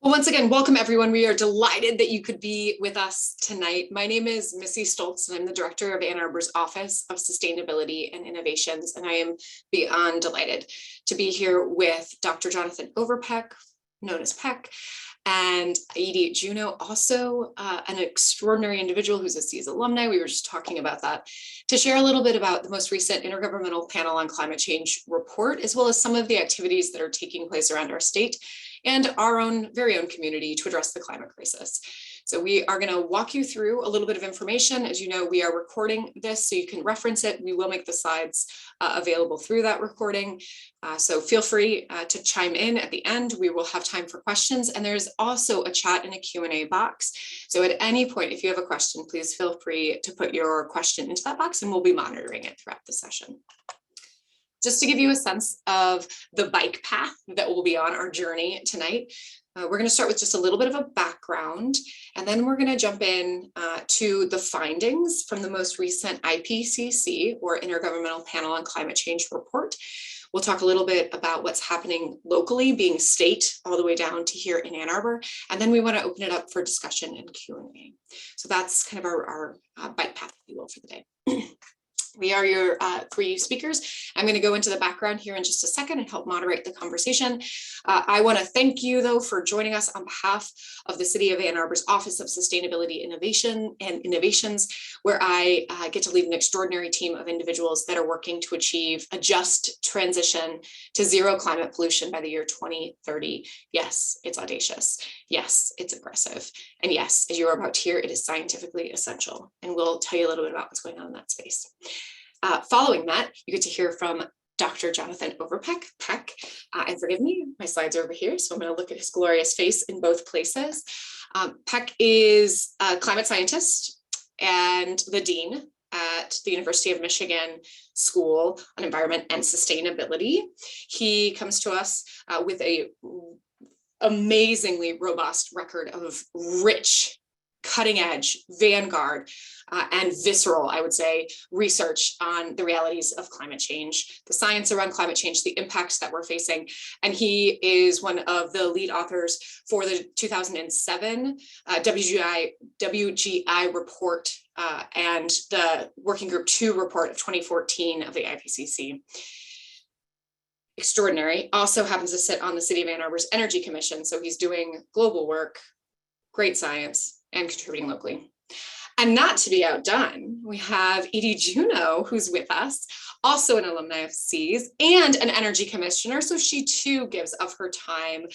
Well, once again, welcome everyone. We are delighted that you could be with us tonight. My name is Missy Stoltz, and I'm the director of Ann Arbor's Office of Sustainability and Innovations. And I am beyond delighted to be here with Dr. Jonathan Overpeck, known as Peck, and Edie Juneau, also an extraordinary individual who's a SEAS alumni. We were just talking about that, to share a little bit about the most recent Intergovernmental Panel on Climate Change report, as well as some of the activities that are taking place around our state and our very own community to address the climate crisis. So we are going to walk you through a little bit of information. As you know, we are recording this so you can reference it. We will make the slides available through that recording. So feel free to chime in at the end. We will have time for questions. And there's also a chat and a Q&A box. So at any point, if you have a question, please feel free to put your question into that box and we'll be monitoring it throughout the session. Just to give you a sense of the bike path that will be on our journey tonight, we're going to start with just a little bit of a background, and then we're going to jump in to the findings from the most recent IPCC, or Intergovernmental Panel on Climate Change report. We'll talk a little bit about what's happening locally, being state all the way down to here in Ann Arbor, and then we want to open it up for discussion and Q&A. So that's kind of our bike path, if you will, for the day. We are your three speakers. I'm going to go into the background here in just a second and help moderate the conversation. I want to thank you, though, for joining us on behalf of the City of Ann Arbor's Office of Sustainability Innovation and Innovations, where I get to lead an extraordinary team of individuals that are working to achieve a just transition to zero climate pollution by the year 2030. Yes, it's audacious. Yes, it's aggressive. And yes, as you're about to hear, it is scientifically essential. And we'll tell you a little bit about what's going on in that space. Following that, you get to hear from Dr. Jonathan Overpeck, Peck, and forgive me, my slides are over here, so I'm going to look at his glorious face in both places. Peck is a climate scientist and the dean at the University of Michigan School on Environment and Sustainability. He comes to us with a amazingly robust record of rich, cutting edge, vanguard, and visceral, I would say, research on the realities of climate change, the science around climate change, the impacts that we're facing. And he is one of the lead authors for the 2007 WGI report and the Working Group 2 report of 2014 of the IPCC. Extraordinary. Also happens to sit on the City of Ann Arbor's Energy Commission. So he's doing global work, great science, and contributing locally. And not to be outdone, we have Edie Juneau, who's with us, also an alumni of SEAS and an energy commissioner. So she too gives of her time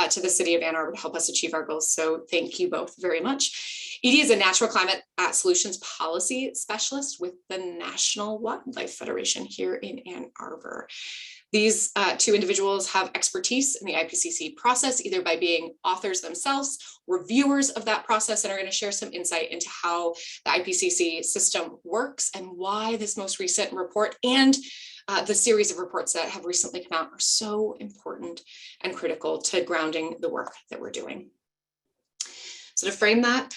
to the City of Ann Arbor to help us achieve our goals. So thank you both very much. Edie is a natural climate solutions policy specialist with the National Wildlife Federation here in Ann Arbor. These two individuals have expertise in the IPCC process, either by being authors themselves, reviewers of that process, and are going to share some insight into how the IPCC system works and why this most recent report and the series of reports that have recently come out are so important and critical to grounding the work that we're doing. So to frame that,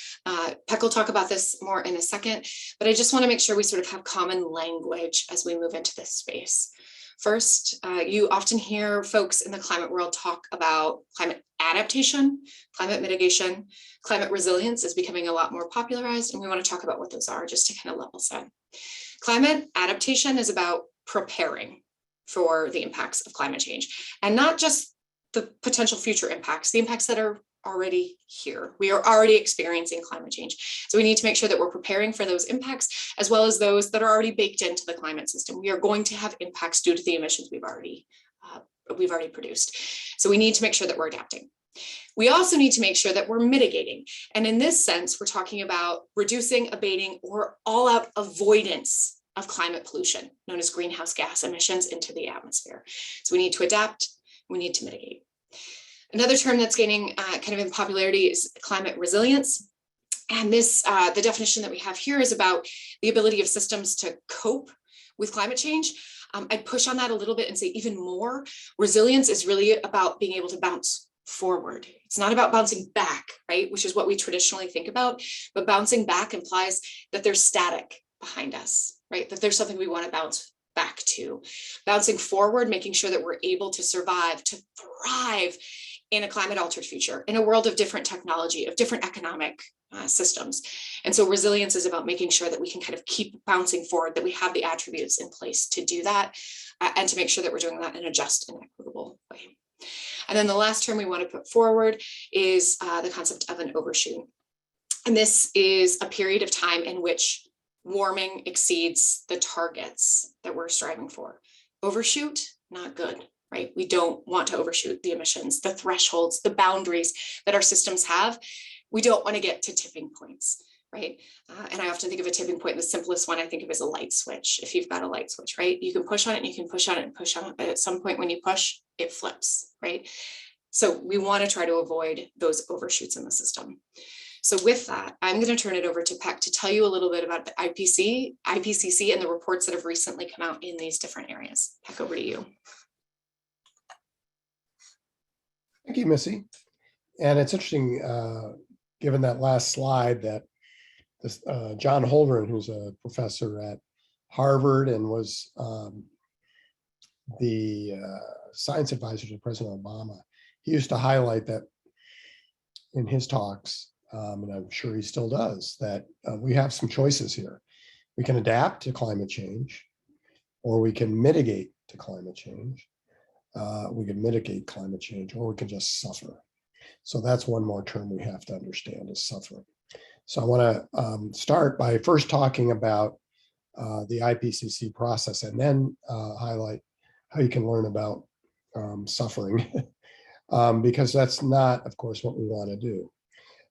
Peck will talk about this more in a second, but I just want to make sure we sort of have common language as we move into this space. First, you often hear folks in the climate world talk about climate adaptation, climate mitigation. Climate resilience is becoming a lot more popularized, and we want to talk about what those are just to kind of level set. Climate adaptation is about preparing for the impacts of climate change, and not just the potential future impacts, the impacts that are already here. We are already experiencing climate change. So we need to make sure that we're preparing for those impacts, as well as those that are already baked into the climate system. We are going to have impacts due to the emissions we've already produced. So we need to make sure that we're adapting. We also need to make sure that we're mitigating. And in this sense, we're talking about reducing, abating, or all-out avoidance of climate pollution, known as greenhouse gas emissions into the atmosphere. So we need to adapt, we need to mitigate. Another term that's gaining kind of in popularity is climate resilience. And this, the definition that we have here is about the ability of systems to cope with climate change. I'd push on that a little bit and say even more. Resilience is really about being able to bounce forward. It's not about bouncing back, right? Which is what we traditionally think about, but bouncing back implies that there's static behind us, right? That there's something we want to bounce back to. Bouncing forward, making sure that we're able to survive, to thrive in a climate altered future, in a world of different technology, of different economic systems. And so resilience is about making sure that we can kind of keep bouncing forward, that we have the attributes in place to do that, and to make sure that we're doing that in a just and equitable way. And then the last term we want to put forward is the concept of an overshoot. And this is a period of time in which warming exceeds the targets that we're striving for. Overshoot, not good, right? We don't want to overshoot the emissions, the thresholds, the boundaries that our systems have. We don't want to get to tipping points, right? And I often think of a tipping point, the simplest one I think of is a light switch. If you've got a light switch, right? You can push on it and you can push on it and push on it, but at some point when you push, it flips, right? So we want to try to avoid those overshoots in the system. So with that, I'm going to turn it over to Peck to tell you a little bit about the IPCC and the reports that have recently come out in these different areas. Peck, over to you. Thank you, Missy. And it's interesting, given that last slide, that this John Holdren, who's a professor at Harvard and was the science advisor to President Obama, he used to highlight that in his talks, and I'm sure he still does, that we have some choices here. We can adapt to climate change, or we can mitigate to climate change. We can mitigate climate change, or we can just suffer. So that's one more term we have to understand, is suffering. So I want to start by first talking about the IPCC process, and then highlight how you can learn about suffering, because that's not, of course, what we want to do.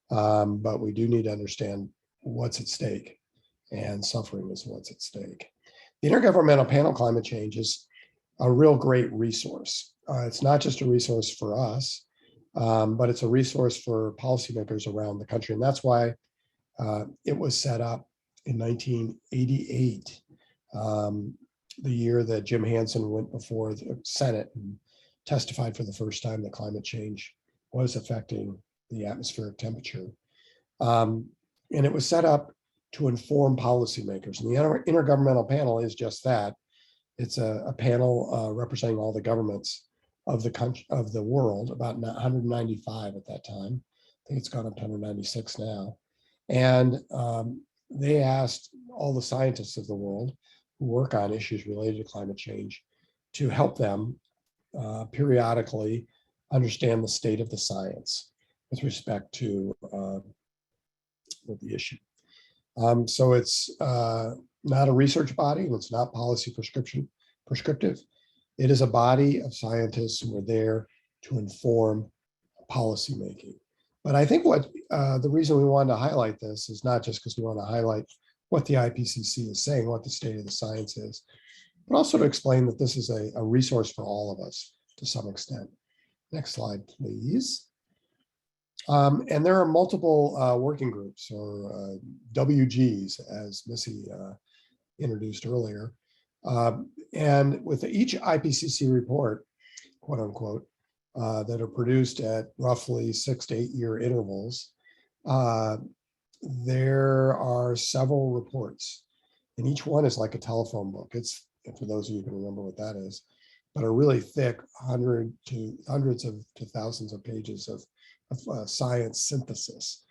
But we do need to understand what's at stake, and suffering is what's at stake. The Intergovernmental Panel on Climate Change is a real great resource. It's not just a resource for us, but it's a resource for policymakers around the country. And that's why it was set up in 1988, the year that Jim Hansen went before the Senate and testified for the first time that climate change was affecting the atmospheric temperature. And it was set up to inform policymakers. And the Intergovernmental Panel is just that. It's a panel representing all the governments of the country, of the world, about 195 at that time. I think it's gone up to 196 now. And they asked all the scientists of the world who work on issues related to climate change to help them periodically understand the state of the science with respect to the issue. So it's not a research body, and it's not policy prescriptive. It is a body of scientists who are there to inform policymaking. But I think what the reason we wanted to highlight this is not just because we want to highlight what the IPCC is saying, what the state of the science is, but also to explain that this is a resource for all of us to some extent. Next slide, please. And there are multiple working groups, or WGs, as Missy introduced earlier. And with each IPCC report, quote unquote, that are produced at roughly 6 to 8 year intervals, there are several reports, and each one is like a telephone book. It's, for those of you who can remember what that is, but a really thick hundreds to thousands of pages of science synthesis.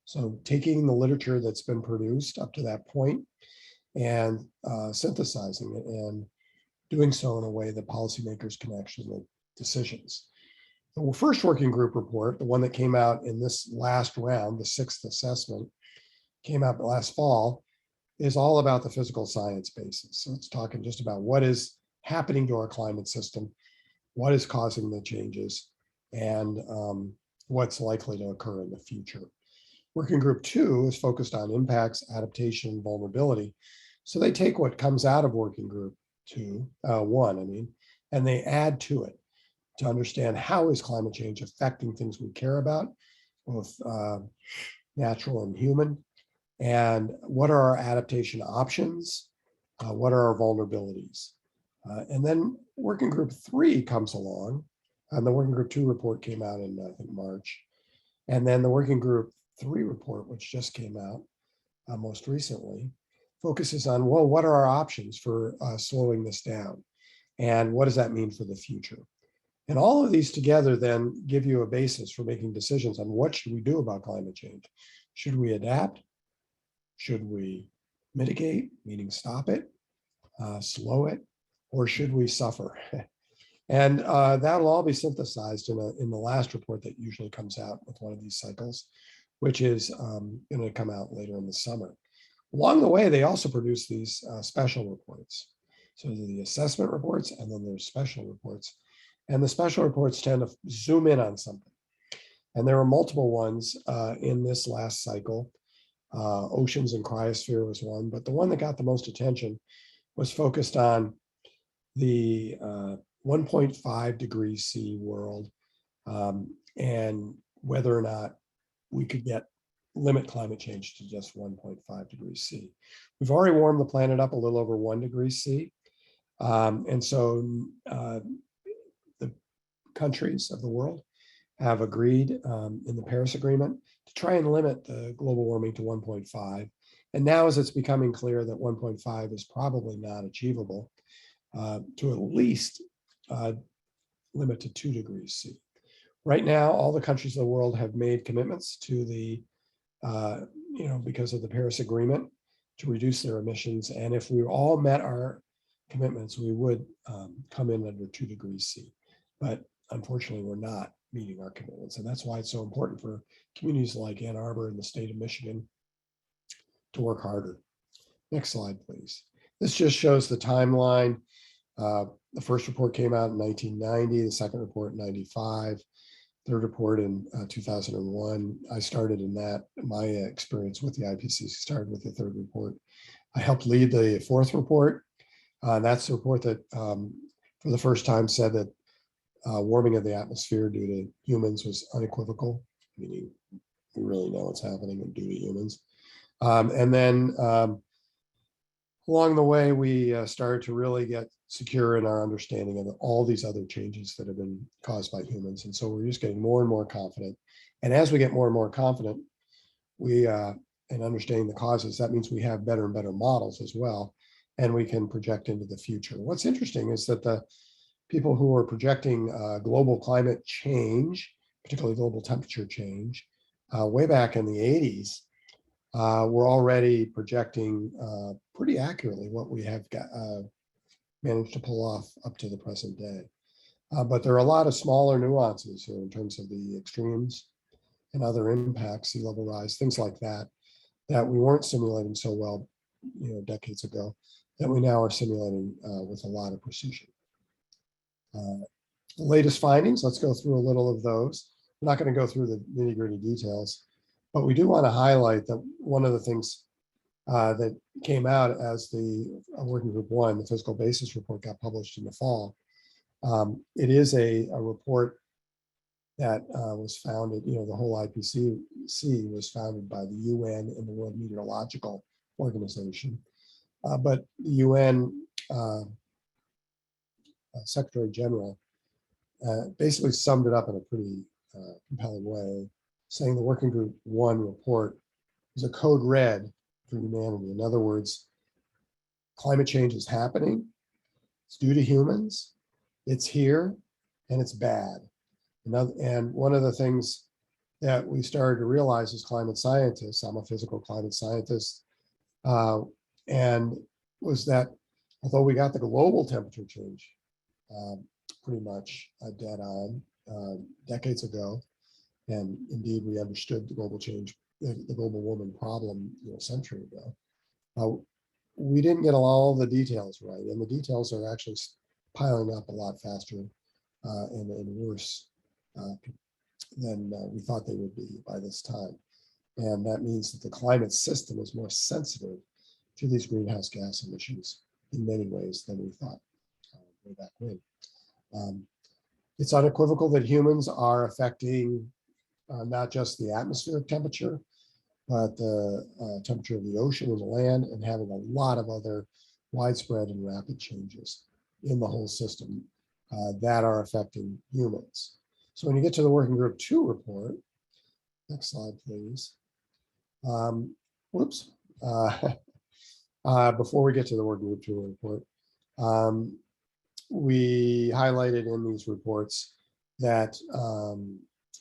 So taking the literature that's been produced up to that point and synthesizing it, and doing so in a way that policymakers can actually make decisions. The first working group report, the one that came out in this last round, the 6th assessment, came out last fall, is all about the physical science basis. So it's talking just about what is happening to our climate system, what is causing the changes, and what's likely to occur in the future. Working group 2 is focused on impacts, adaptation, and vulnerability. So they take what comes out of working group 1, and they add to it to understand how is climate change affecting things we care about, both natural and human, and what are our adaptation options, what are our vulnerabilities. And then working group 3 comes along, and the working group 2 report came out in, I think, March. And then the working group 3 report, which just came out most recently, focuses on, well, what are our options for slowing this down? And what does that mean for the future? And all of these together then give you a basis for making decisions on what should we do about climate change. Should we adapt? Should we mitigate, meaning stop it, slow it, or should we suffer? And that'll all be synthesized in the last report that usually comes out with one of these cycles, which is going to come out later in the summer. Along the way, they also produce these special reports. So the assessment reports, and then there's special reports. And the special reports tend to zoom in on something. And there were multiple ones in this last cycle. Oceans and cryosphere was one, but the one that got the most attention was focused on the 1.5 degrees C world, and whether or not we could limit climate change to just 1.5 degrees C. We've already warmed the planet up a little over 1 degree C. And so the countries of the world have agreed in the Paris Agreement to try and limit the global warming to 1.5. And now as it's becoming clear that 1.5 is probably not achievable, to at least limit to 2 degrees C. Right now, all the countries of the world have made commitments to the, because of the Paris Agreement, to reduce their emissions. And if we all met our commitments, we would come in under 2 degrees C. But unfortunately, we're not meeting our commitments. And that's why it's so important for communities like Ann Arbor and the state of Michigan to work harder. Next slide, please. This just shows the timeline. The first report came out in 1990, the second report in 95, third report in 2001. I started in that. My experience with the IPCC started with the third report. I helped lead the fourth report. That's the report that for the first time said that warming of the atmosphere due to humans was unequivocal, meaning we really know what's happening due to humans. And then along the way, we started to really get secure in our understanding of all these other changes that have been caused by humans. And so we're just getting more and more confident. And as we get more and more confident, we in understanding the causes, that means we have better and better models as well, and we can project into the future. What's interesting is that the people who are projecting global climate change, particularly global temperature change, way back in the 80s, we're already projecting pretty accurately what we have managed to pull off up to the present day. But there are a lot of smaller nuances here in terms of the extremes and other impacts, sea level rise, things like that, that we weren't simulating so well, decades ago, that we now are simulating with a lot of precision. Latest findings, let's go through a little of those. I'm not going to go through the nitty-gritty details, but we do want to highlight that one of the things that came out as the Working Group 1, the Fiscal Basis Report, got published in the fall. It is a report that was founded, the whole IPCC was founded by the UN and the World Meteorological Organization. But the UN Secretary General basically summed it up in a pretty compelling way, saying the Working Group 1 report is a code red for humanity. In other words, climate change is happening, it's due to humans, it's here, and it's bad. And one of the things that we started to realize as climate scientists, I'm a physical climate scientist, and was that although we got the global temperature change pretty much dead on decades ago, and indeed we understood the global change, the global warming problem a century ago, we didn't get all the details right, and the details are actually piling up a lot faster and worse than we thought they would be by this time. And that means that the climate system is more sensitive to these greenhouse gas emissions in many ways than we thought way back when. It's unequivocal that humans are affecting not just the atmospheric temperature, but the temperature of the ocean and the land, and having a lot of other widespread and rapid changes in the whole system that are affecting humans. So when you get to the Working Group 2 report, next slide, please. Whoops. Before we get to the Working Group 2 report, we highlighted in these reports that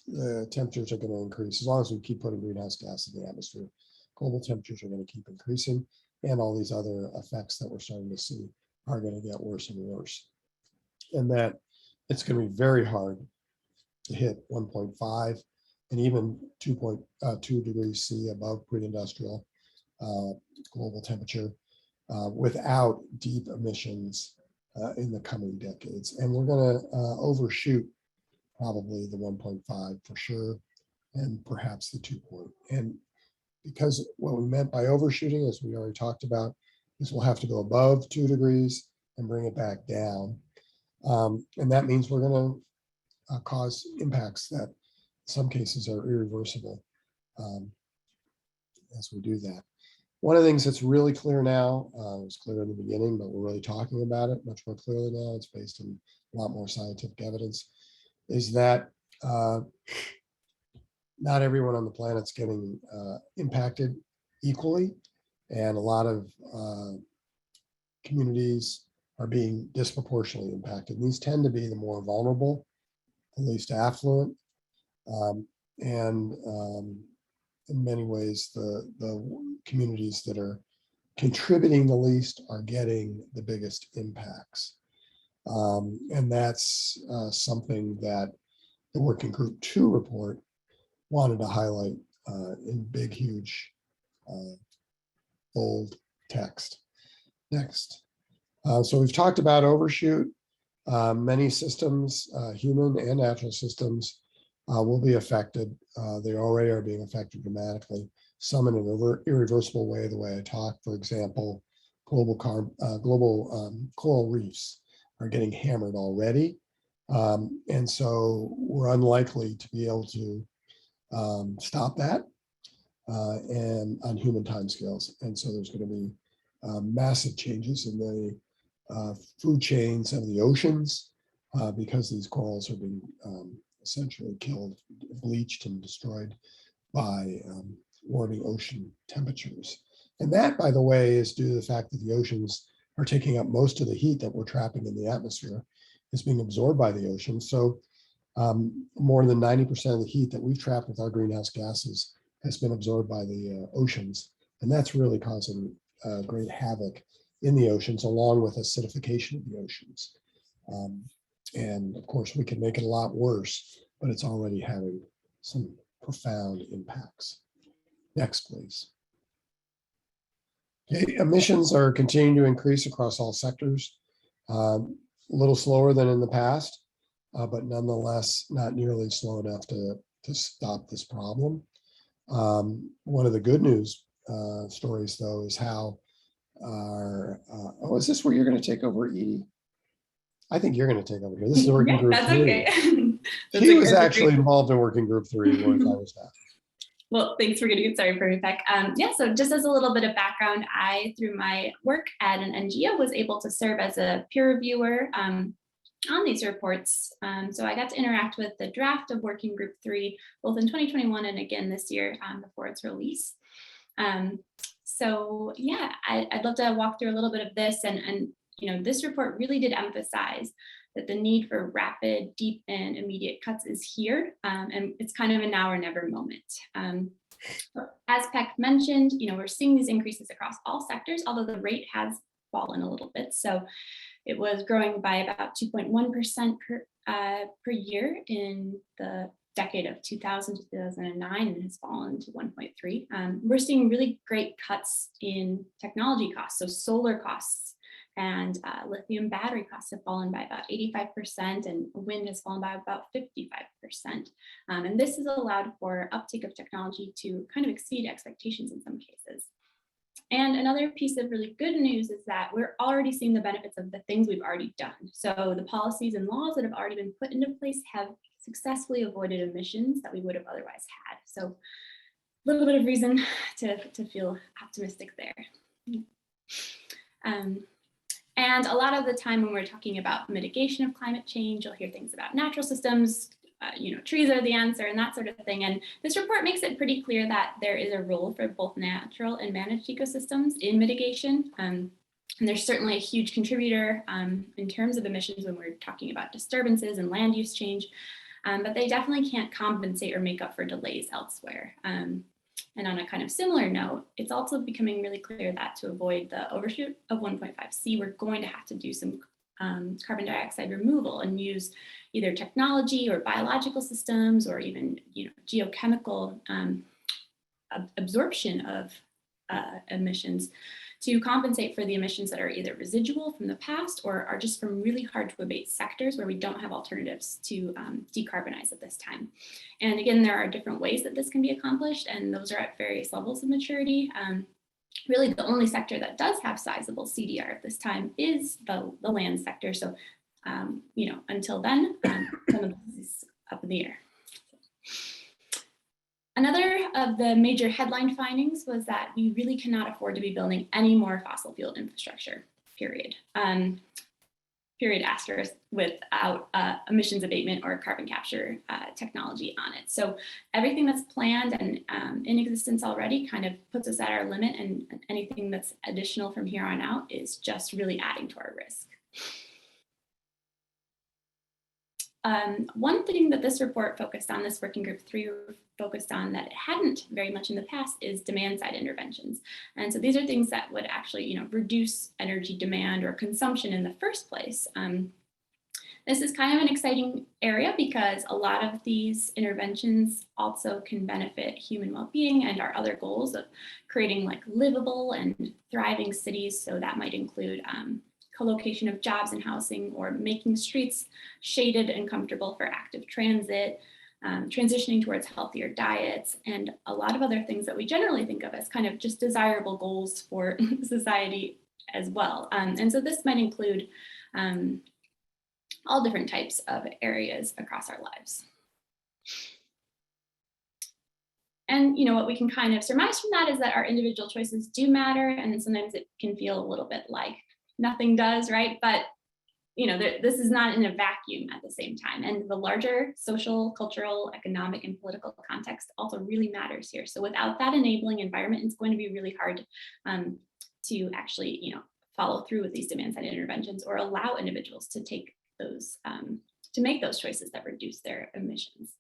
the temperatures are going to increase. As long as we keep putting greenhouse gas in the atmosphere, global temperatures are going to keep increasing, and all these other effects that we're starting to see are going to get worse and worse. And that it's going to be very hard to hit 1.5 and even 2.2 degrees C above pre-industrial global temperature without deep emissions in the coming decades. And we're going to overshoot probably the 1.5 for sure, and perhaps the 2. And because what we meant by overshooting, as we already talked about, is we'll have to go above 2 degrees and bring it back down. And that means we're going to cause impacts that in some cases are irreversible as we do that. One of the things that's really clear now, it was clear in the beginning, but we're really talking about it much more clearly now, it's based on a lot more scientific evidence, is that not everyone on the planet's getting impacted equally. And a lot of communities are being disproportionately impacted. And these tend to be the more vulnerable, the least affluent, and in many ways, the communities that are contributing the least are getting the biggest impacts. And that's something that the Working Group 2 report wanted to highlight in big, huge, bold text. Next. So we've talked about overshoot. Many systems, human and natural systems, will be affected. They already are being affected dramatically, some in an irreversible way, the way I talked. For example, global coral reefs are getting hammered already. And so we're unlikely to be able to stop that and on human timescales. And so there's going to be massive changes in the food chains of the oceans because these corals are being essentially killed, bleached, and destroyed by warming ocean temperatures. And that, by the way, is due to the fact that the oceans are taking up most of the heat that we're trapping in the atmosphere is being absorbed by the ocean. So more than 90% of the heat that we've trapped with our greenhouse gases has been absorbed by the oceans. And that's really causing great havoc in the oceans, along with acidification of the oceans. And of course, we can make it a lot worse, but it's already having some profound impacts. Next, please. Okay, emissions are continuing to increase across all sectors, a little slower than in the past, but nonetheless not nearly slow enough to stop this problem. One of the good news stories, though, is how our, oh, is this where you're going to take over, Edie? I think you're going to take over here. This is Working Group 3. That's okay. She was actually involved in Working Group 3, whereas I was not. Well, thanks for getting it started for me, Beck. Yeah, so just as a little bit of background, I, through my work at an NGO, was able to serve as a peer reviewer on these reports. So I got to interact with the draft of Working Group 3, both in 2021 and again this year before its release. So yeah, I'd love to walk through a little bit of this. And you know, this report really did emphasize that the need for rapid, deep, and immediate cuts is here, and it's kind of a now or never moment. As Peck mentioned, you know, we're seeing these increases across all sectors, although the rate has fallen a little bit. So it was growing by about 2.1% per year in the decade of 2000 to 2009, and has fallen to 1.3. We're seeing really great cuts in technology costs, so solar costs and lithium battery costs have fallen by about 85%, and wind has fallen by about 55%. And this has allowed for uptake of technology to kind of exceed expectations in some cases. And another piece of really good news is that we're already seeing the benefits of the things we've already done. So the policies and laws that have already been put into place have successfully avoided emissions that we would have otherwise had. So a little bit of reason to feel optimistic there. And a lot of the time when we're talking about mitigation of climate change, you'll hear things about natural systems, you know, trees are the answer and that sort of thing. And this report makes it pretty clear that there is a role for both natural and managed ecosystems in mitigation. And there's certainly a huge contributor in terms of emissions when we're talking about disturbances and land use change. but they definitely can't compensate or make up for delays elsewhere. And on a kind of similar note, it's also becoming really clear that to avoid the overshoot of 1.5C, we're going to have to do some carbon dioxide removal and use either technology or biological systems or even geochemical absorption of emissions to compensate for the emissions that are either residual from the past or are just from really hard to abate sectors where we don't have alternatives to decarbonize at this time. And again, there are different ways that this can be accomplished, and those are at various levels of maturity. Really, the only sector that does have sizable CDR at this time is the land sector. So, until then, some of this is up in the air. Another of the major headline findings was that we really cannot afford to be building any more fossil fuel infrastructure, period. Period asterisk, without emissions abatement or carbon capture technology on it. So everything that's planned and in existence already kind of puts us at our limit, and anything that's additional from here on out is just really adding to our risk. One thing that this report focused on, this working group 3 focused on that it hadn't very much in the past, is demand side interventions. And so these are things that would actually, reduce energy demand or consumption in the first place. This is kind of an exciting area because a lot of these interventions also can benefit human well-being and our other goals of creating like livable and thriving cities. So that might include co-location of jobs and housing, or making streets shaded and comfortable for active transit, transitioning towards healthier diets, and a lot of other things that we generally think of as kind of just desirable goals for society as well. And so this might include all different types of areas across our lives. And what we can kind of surmise from that is that our individual choices do matter, and sometimes it can feel a little bit like nothing does, right? But this is not in a vacuum at the same time. And the larger social, cultural, economic, and political context also really matters here. So without that enabling environment, it's going to be really hard to actually, follow through with these demand side interventions or allow individuals to take those, to make those choices that reduce their emissions.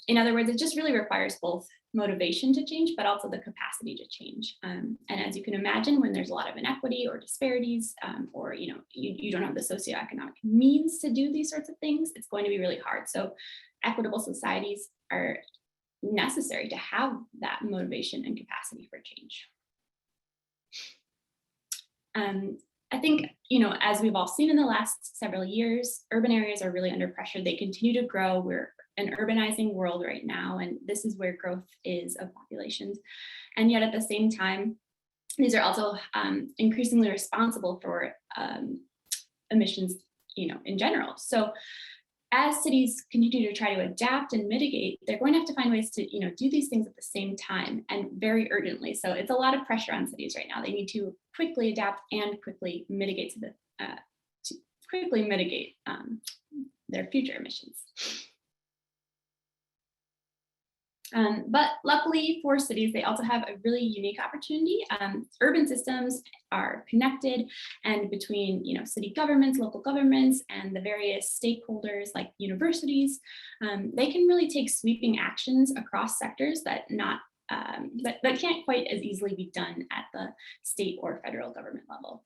In other words, it just really requires both motivation to change, but also the capacity to change. And as you can imagine, when there's a lot of inequity or disparities, or you don't have the socioeconomic means to do these sorts of things, it's going to be really hard. So equitable societies are necessary to have that motivation and capacity for change. I think, as we've all seen in the last several years, urban areas are really under pressure. They continue to grow. We're an urbanizing world right now, and this is where growth is of populations. And yet at the same time, these are also increasingly responsible for emissions, in general. So as cities continue to try to adapt and mitigate, they're going to have to find ways to, do these things at the same time and very urgently. So it's a lot of pressure on cities right now. They need to quickly adapt and quickly mitigate their future emissions. But luckily for cities, they also have a really unique opportunity. Urban systems are connected, and between city governments, local governments, and the various stakeholders like universities, they can really take sweeping actions across sectors that can't quite as easily be done at the state or federal government level.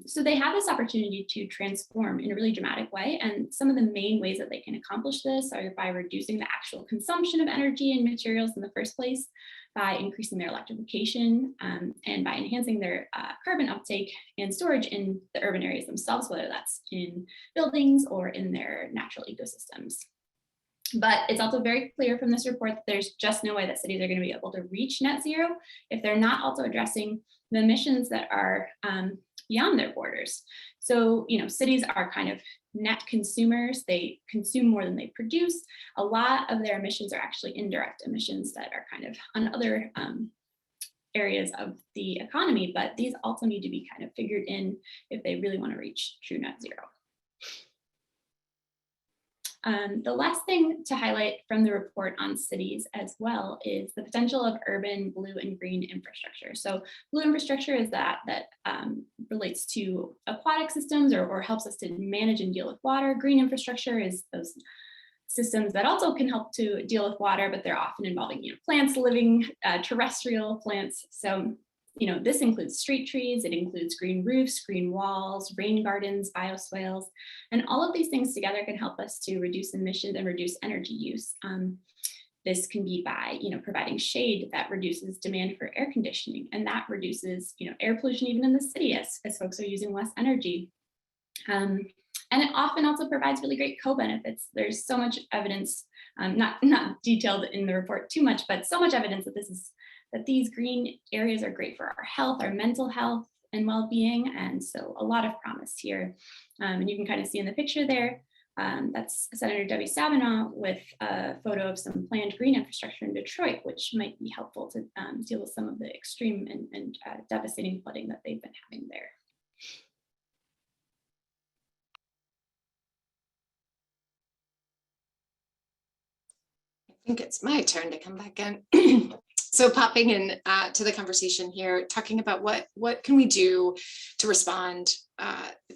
So they have this opportunity to transform in a really dramatic way. And some of the main ways that they can accomplish this are by reducing the actual consumption of energy and materials in the first place, by increasing their electrification, and by enhancing their carbon uptake and storage in the urban areas themselves, whether that's in buildings or in their natural ecosystems. But it's also very clear from this report that there's just no way that cities are going to be able to reach net zero if they're not also addressing the emissions that are beyond their borders. So, cities are kind of net consumers. They consume more than they produce. A lot of their emissions are actually indirect emissions that are kind of on other areas of the economy, but these also need to be kind of figured in if they really want to reach true net zero. The last thing to highlight from the report on cities as well is the potential of urban blue and green infrastructure. So blue infrastructure is that relates to aquatic systems or helps us to manage and deal with water. Green infrastructure is those systems that also can help to deal with water, but they're often involving plants living, terrestrial plants. So this includes street trees, it includes green roofs, green walls, rain gardens, bioswales, and all of these things together can help us to reduce emissions and reduce energy use. This can be by, providing shade that reduces demand for air conditioning, and that reduces, air pollution even in the city as folks are using less energy. And it often also provides really great co-benefits. There's so much evidence, not detailed in the report too much, but so much evidence that these green areas are great for our health, our mental health and well-being. And so a lot of promise here. And you can kind of see in the picture there, that's Senator Debbie Stabenow with a photo of some planned green infrastructure in Detroit, which might be helpful to deal with some of the extreme and devastating flooding that they've been having there. I think it's my turn to come back in. So popping in to the conversation here, talking about what can we do to respond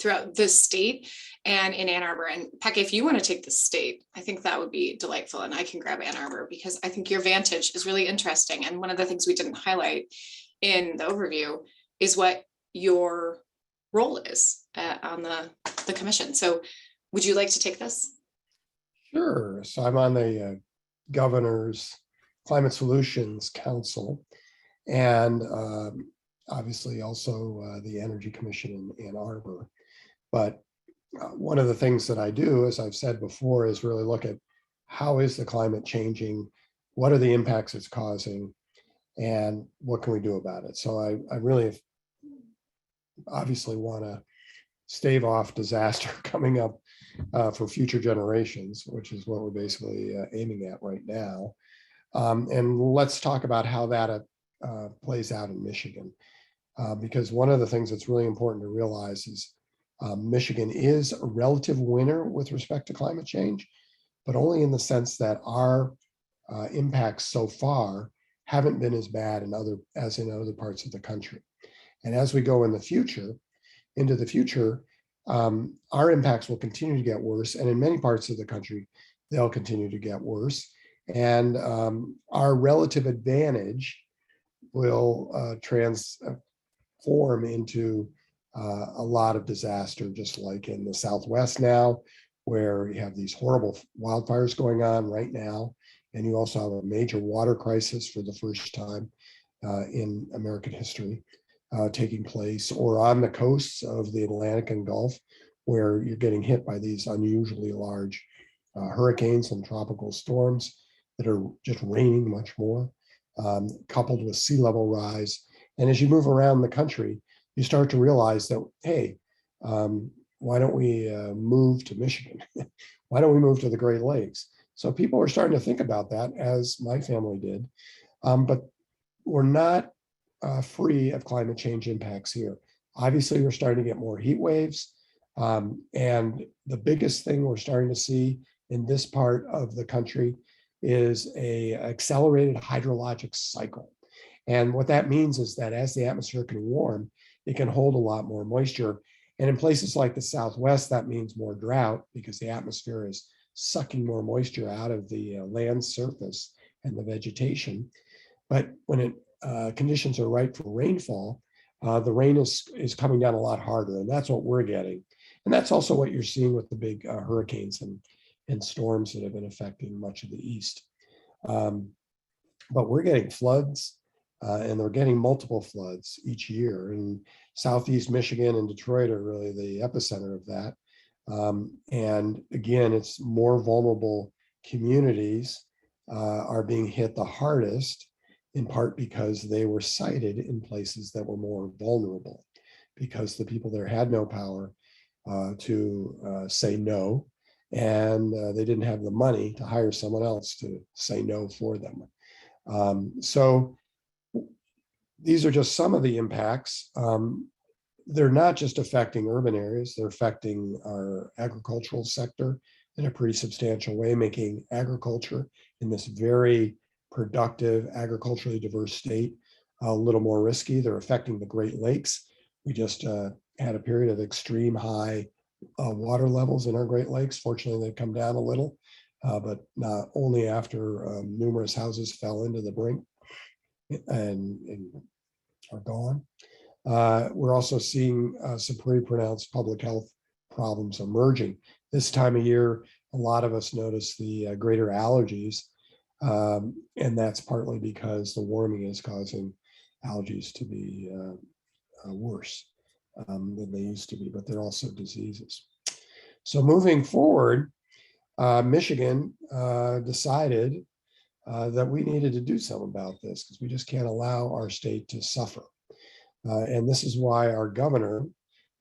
throughout the state and in Ann Arbor. And Pekka, if you want to take the state, I think that would be delightful. And I can grab Ann Arbor because I think your vantage is really interesting. And one of the things we didn't highlight in the overview is what your role is on the commission. So would you like to take this? Sure. So I'm on the Governor's Climate Solutions Council, and obviously also the Energy Commission in Ann Arbor. But one of the things that I do, as I've said before, is really look at how is the climate changing, what are the impacts it's causing, and what can we do about it. So I really obviously want to stave off disaster coming up for future generations, which is what we're basically aiming at right now. And let's talk about how that plays out in Michigan, because one of the things that's really important to realize is Michigan is a relative winner with respect to climate change, but only in the sense that our impacts so far haven't been as bad as in other parts of the country. And as we go into the future, our impacts will continue to get worse. And in many parts of the country, they'll continue to get worse. And our relative advantage will transform into a lot of disaster, just like in the Southwest now, where you have these horrible wildfires going on right now. And you also have a major water crisis for the first time in American history taking place, or on the coasts of the Atlantic and Gulf, where you're getting hit by these unusually large hurricanes and tropical storms that are just raining much more, coupled with sea level rise. And as you move around the country, you start to realize that, hey, why don't we move to Michigan? Why don't we move to the Great Lakes? So people are starting to think about that, as my family did. But we're not free of climate change impacts here. Obviously, we're starting to get more heat waves. And the biggest thing we're starting to see in this part of the country is a accelerated hydrologic cycle. And what that means is that as the atmosphere can warm, it can hold a lot more moisture. And in places like the Southwest, that means more drought because the atmosphere is sucking more moisture out of the land surface and the vegetation. But when conditions are right for rainfall, the rain is coming down a lot harder, and that's what we're getting. And that's also what you're seeing with the big hurricanes and storms that have been affecting much of the East. But we're getting floods, and they're getting multiple floods each year. And Southeast Michigan and Detroit are really the epicenter of that. And again, it's more vulnerable communities are being hit the hardest, in part because they were sited in places that were more vulnerable, because the people there had no power to say no, and they didn't have the money to hire someone else to say no for them. So these are just some of the impacts. They're not just affecting urban areas, they're affecting our agricultural sector in a pretty substantial way, making agriculture in this very productive, agriculturally diverse state a little more risky. They're affecting the Great Lakes. We just had a period of extreme high water levels in our Great Lakes. Fortunately, they've come down a little, but not only after numerous houses fell into the brink and are gone. We're also seeing some pretty pronounced public health problems emerging. This time of year, a lot of us notice the greater allergies, and that's partly because the warming is causing allergies to be worse than they used to be, but they're also diseases. So moving forward, Michigan decided that we needed to do something about this because we just can't allow our state to suffer. And this is why our governor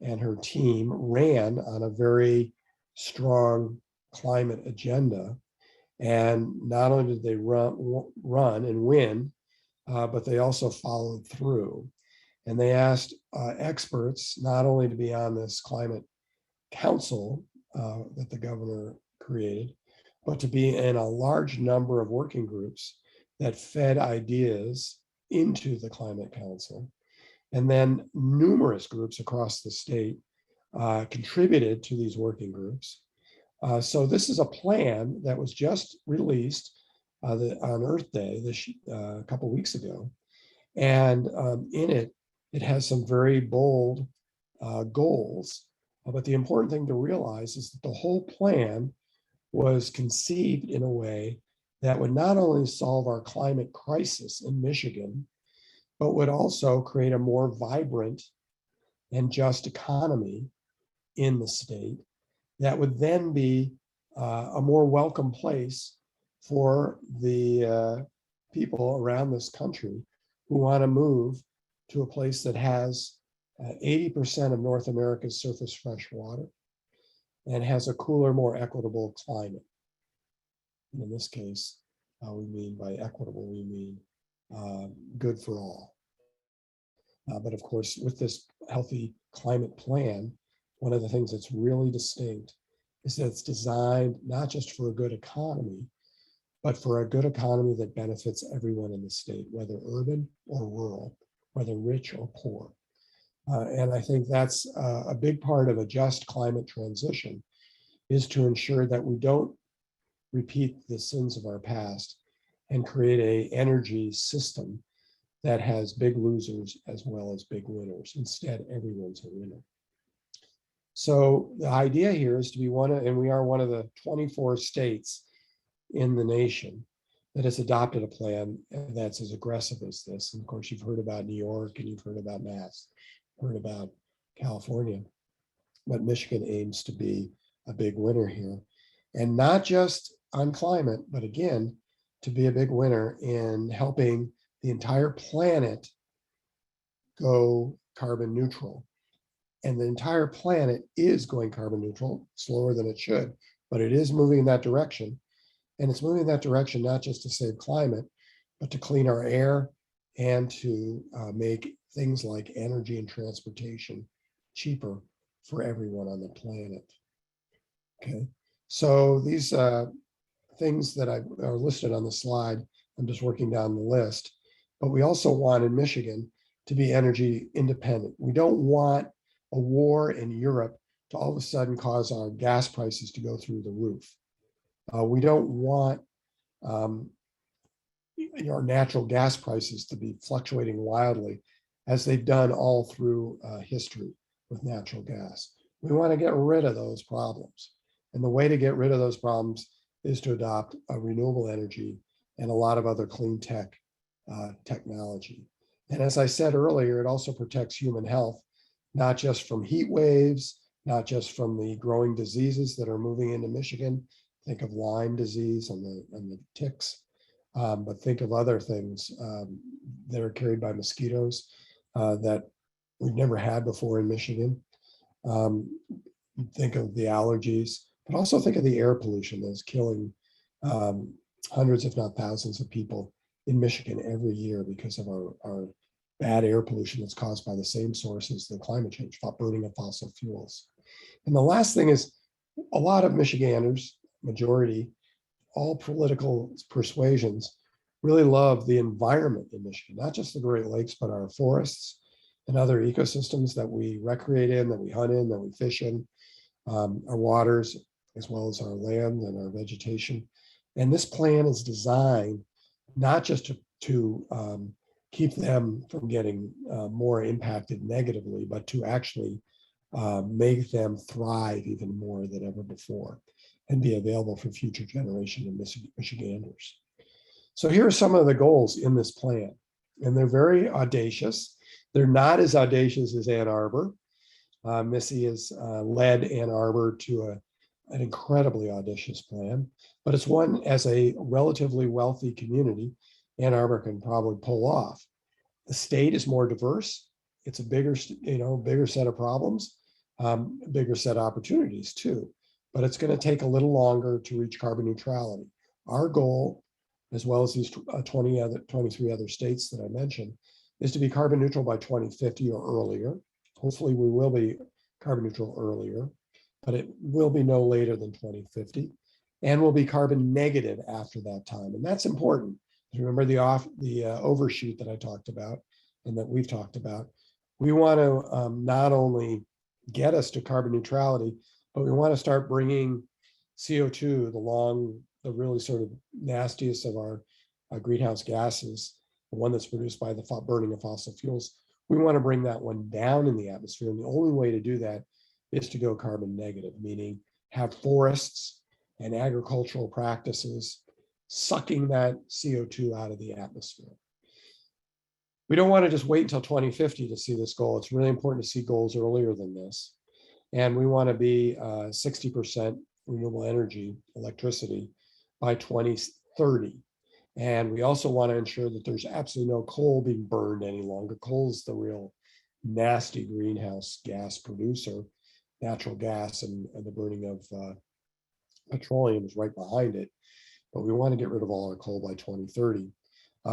and her team ran on a very strong climate agenda. And not only did they run and win, but they also followed through. And they asked experts not only to be on this climate council that the governor created, but to be in a large number of working groups that fed ideas into the climate council. And then numerous groups across the state contributed to these working groups. So this is a plan that was just released on Earth Day a couple weeks ago. And in it, it has some very bold goals. But the important thing to realize is that the whole plan was conceived in a way that would not only solve our climate crisis in Michigan, but would also create a more vibrant and just economy in the state that would then be a more welcome place for the people around this country who want to move to a place that has 80% of North America's surface fresh water and has a cooler, more equitable climate. And in this case, we mean by equitable, we mean good for all. But of course, with this healthy climate plan, one of the things that's really distinct is that it's designed not just for a good economy, but for a good economy that benefits everyone in the state, whether urban or rural, whether rich or poor. And I think that's a big part of a just climate transition, is to ensure that we don't repeat the sins of our past and create an energy system that has big losers as well as big winners. Instead, everyone's a winner. So the idea here is to be and we are one of the 24 states in the nation that has adopted a plan that's as aggressive as this. And of course, you've heard about New York and you've heard about Mass, heard about California, but Michigan aims to be a big winner here. And not just on climate, but again, to be a big winner in helping the entire planet go carbon neutral. And the entire planet is going carbon neutral, slower than it should, but it is moving in that direction. And it's moving in that direction, not just to save climate, but to clean our air and to make things like energy and transportation cheaper for everyone on the planet. Okay, so these things that are listed on the slide, I'm just working down the list, but we also want in Michigan to be energy independent. We don't want a war in Europe to all of a sudden cause our gas prices to go through the roof. We don't want our natural gas prices to be fluctuating wildly as they've done all through history with natural gas. We want to get rid of those problems. And the way to get rid of those problems is to adopt renewable energy and a lot of other clean tech technology. And as I said earlier, it also protects human health, not just from heat waves, not just from the growing diseases that are moving into Michigan. Think of Lyme disease and the ticks, but think of other things that are carried by mosquitoes that we've never had before in Michigan. Think of the allergies, but also think of the air pollution that's killing hundreds, if not thousands of people in Michigan every year because of our bad air pollution that's caused by the same sources, the climate change, burning of fossil fuels. And the last thing is a lot of Michiganders, majority, all political persuasions, really love the environment in Michigan, not just the Great Lakes, but our forests and other ecosystems that we recreate in, that we hunt in, that we fish in, our waters, as well as our land and our vegetation. And this plan is designed not just to keep them from getting more impacted negatively, but to actually make them thrive even more than ever before and be available for future generation of Michiganders. So here are some of the goals in this plan, and they're very audacious. They're not as audacious as Ann Arbor. Missy has led Ann Arbor to an incredibly audacious plan, but it's one as a relatively wealthy community, Ann Arbor can probably pull off. The state is more diverse. It's a bigger, bigger set of problems, bigger set of opportunities too, but it's going to take a little longer to reach carbon neutrality. Our goal, as well as these 23 other states that I mentioned, is to be carbon neutral by 2050 or earlier. Hopefully we will be carbon neutral earlier, but it will be no later than 2050, and we'll be carbon negative after that time. And that's important. Remember the overshoot that I talked about and that we've talked about. We want to not only get us to carbon neutrality, but we want to start bringing CO2, the really sort of nastiest of our greenhouse gases, the one that's produced by the burning of fossil fuels. We want to bring that one down in the atmosphere. And the only way to do that is to go carbon negative, meaning have forests and agricultural practices sucking that CO2 out of the atmosphere. We don't want to just wait until 2050 to see this goal. It's really important to see goals earlier than this. And we want to be 60% renewable energy, electricity, by 2030. And we also want to ensure that there's absolutely no coal being burned any longer. Coal is the real nasty greenhouse gas producer. Natural gas and the burning of petroleum is right behind it. But we want to get rid of all our coal by 2030.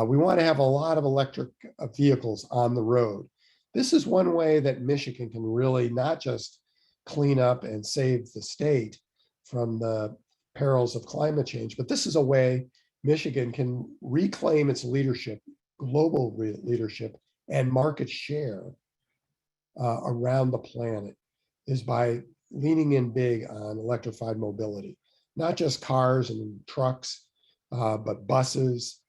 We want to have a lot of electric vehicles on the road. This is one way that Michigan can really not just clean up and save the state from the perils of climate change, but this is a way Michigan can reclaim its leadership, global leadership, and market share around the planet, is by leaning in big on electrified mobility, not just cars and trucks, but buses,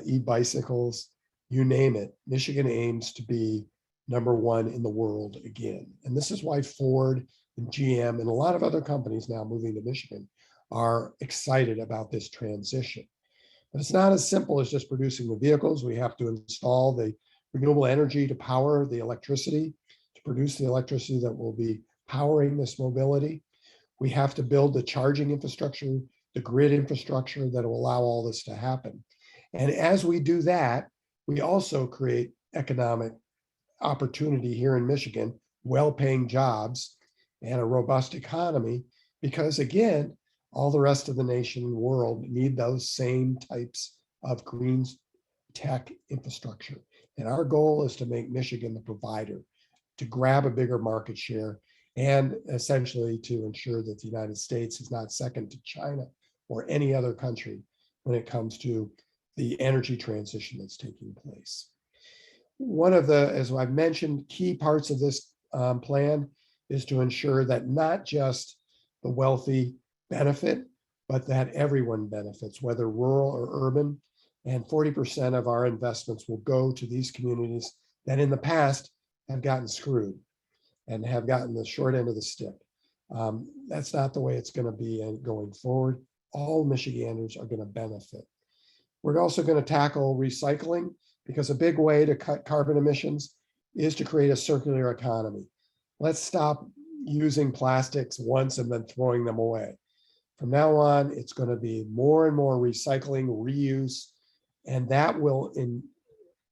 e-bicycles, you name it. Michigan aims to be #1 in the world again. And this is why Ford and GM and a lot of other companies now moving to Michigan are excited about this transition. But it's not as simple as just producing the vehicles. We have to install the renewable energy to power the electricity, to produce the electricity that will be powering this mobility. We have to build the charging infrastructure, the grid infrastructure that will allow all this to happen. And as we do that, we also create economic opportunity here in Michigan, well-paying jobs, and a robust economy, because again, all the rest of the nation and world need those same types of green tech infrastructure. And our goal is to make Michigan the provider, to grab a bigger market share, and essentially to ensure that the United States is not second to China or any other country when it comes to the energy transition that's taking place. One of the, as I've mentioned, key parts of this plan is to ensure that not just the wealthy benefit, but that everyone benefits, whether rural or urban. And 40% of our investments will go to these communities that in the past have gotten screwed and have gotten the short end of the stick. That's not the way it's going to be going forward. All Michiganders are going to benefit. We're also going to tackle recycling, because a big way to cut carbon emissions is to create a circular economy. Let's stop using plastics once and then throwing them away. From now on, it's going to be more and more recycling, reuse, and that will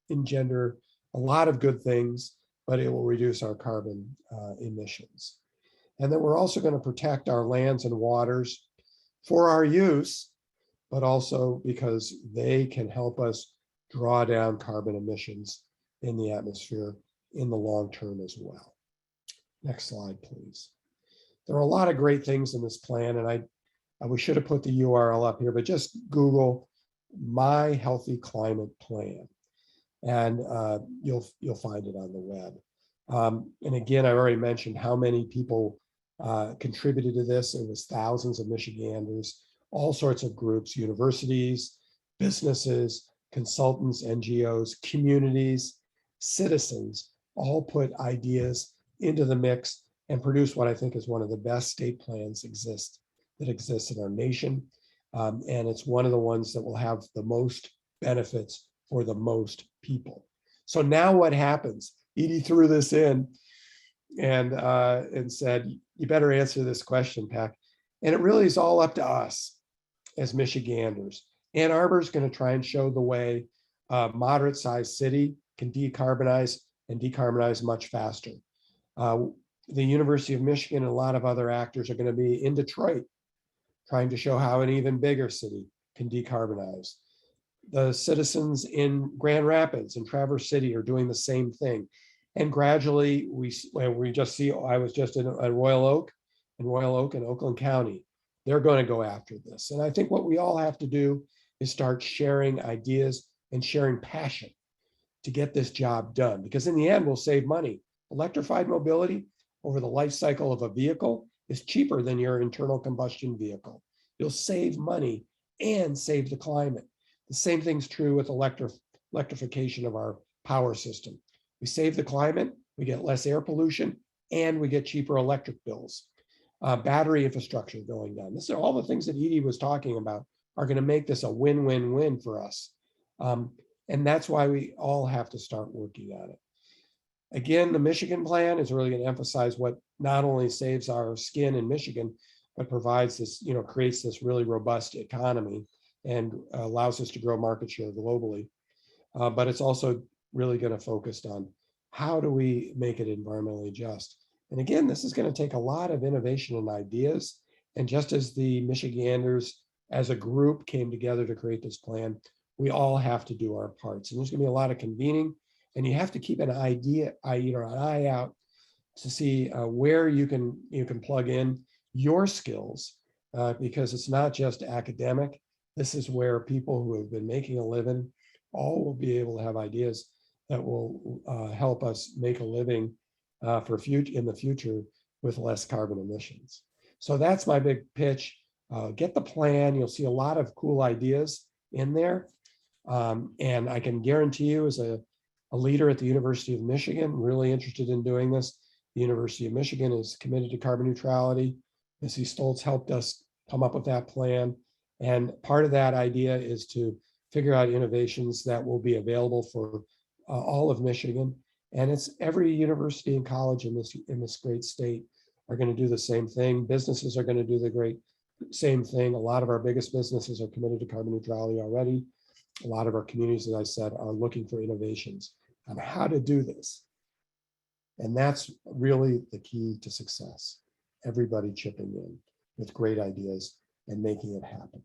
engender a lot of good things, but it will reduce our carbon emissions. And then we're also going to protect our lands and waters for our use, but also because they can help us draw down carbon emissions in the atmosphere in the long term as well. Next slide, please. There are a lot of great things in this plan, and we should have put the URL up here, but just Google My Healthy Climate Plan, and you'll find it on the web. And again, I already mentioned how many people contributed to this. It was thousands of Michiganders all sorts of groups, universities, businesses, consultants, NGOs, communities, citizens, all put ideas into the mix and produce what I think is one of the best state plans that exists in our nation. And it's one of the ones that will have the most benefits for the most people. So now what happens? Edie threw this in and said, you better answer this question, Pac. And it really is all up to us as Michiganders. Ann Arbor is going to try and show the way a moderate-sized city can decarbonize and decarbonize much faster. The University of Michigan and a lot of other actors are going to be in Detroit, trying to show how an even bigger city can decarbonize. The citizens in Grand Rapids and Traverse City are doing the same thing. And gradually, we just see, I was just in Royal Oak in Oakland County. They're going to go after this. And I think what we all have to do is start sharing ideas and sharing passion to get this job done. Because in the end, we'll save money. Electrified mobility over the life cycle of a vehicle is cheaper than your internal combustion vehicle. You'll save money and save the climate. The same thing's true with electrification of our power system. We save the climate, we get less air pollution, and we get cheaper electric bills. Battery infrastructure going down. This are all the things that Edie was talking about are going to make this a win-win-win for us. And that's why we all have to start working on it. Again, the Michigan plan is really going to emphasize what not only saves our skin in Michigan, but provides this, creates this really robust economy and allows us to grow market share globally. But it's also really going to focus on how do we make it environmentally just. And again, this is going to take a lot of innovation and ideas. And just as the Michiganders as a group came together to create this plan, we all have to do our parts. And there's going to be a lot of convening, and you have to keep an eye out to see where you can plug in your skills, because it's not just academic. This is where people who have been making a living all will be able to have ideas that will help us make a living in the future with less carbon emissions. So that's my big pitch. Get the plan. You'll see a lot of cool ideas in there. And I can guarantee you, as a leader at the University of Michigan, really interested in doing this, the University of Michigan is committed to carbon neutrality. Missy Stoltz helped us come up with that plan. And part of that idea is to figure out innovations that will be available for all of Michigan. And it's every university and college in this great state are going to do the same thing. Businesses are going to do the same thing. A lot of our biggest businesses are committed to carbon neutrality already. A lot of our communities, as I said, are looking for innovations on how to do this. And that's really the key to success. Everybody chipping in with great ideas and making it happen.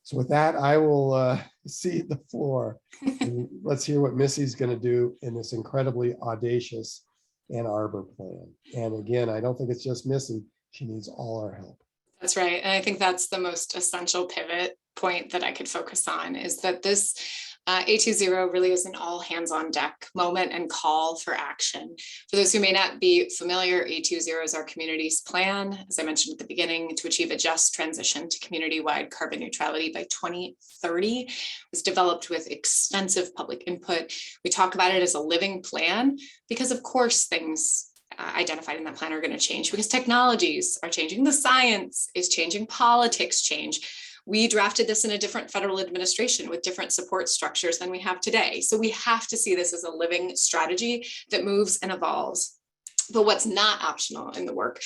So with that, I will cede the floor. And let's hear what Missy's going to do in this incredibly audacious Ann Arbor plan. And again, I don't think it's just Missy. She needs all our help. That's right. And I think that's the most essential pivot point that I could focus on, is that this A20 really is an all hands on deck moment and call for action. For those who may not be familiar, A20 is our community's plan, as I mentioned at the beginning, to achieve a just transition to community-wide carbon neutrality by 2030. It was developed with extensive public input. We talk about it as a living plan because, of course, things identified in that plan are going to change because technologies are changing, the science is changing, politics change. We drafted this in a different federal administration with different support structures than we have today. So we have to see this as a living strategy that moves and evolves. But what's not optional in the work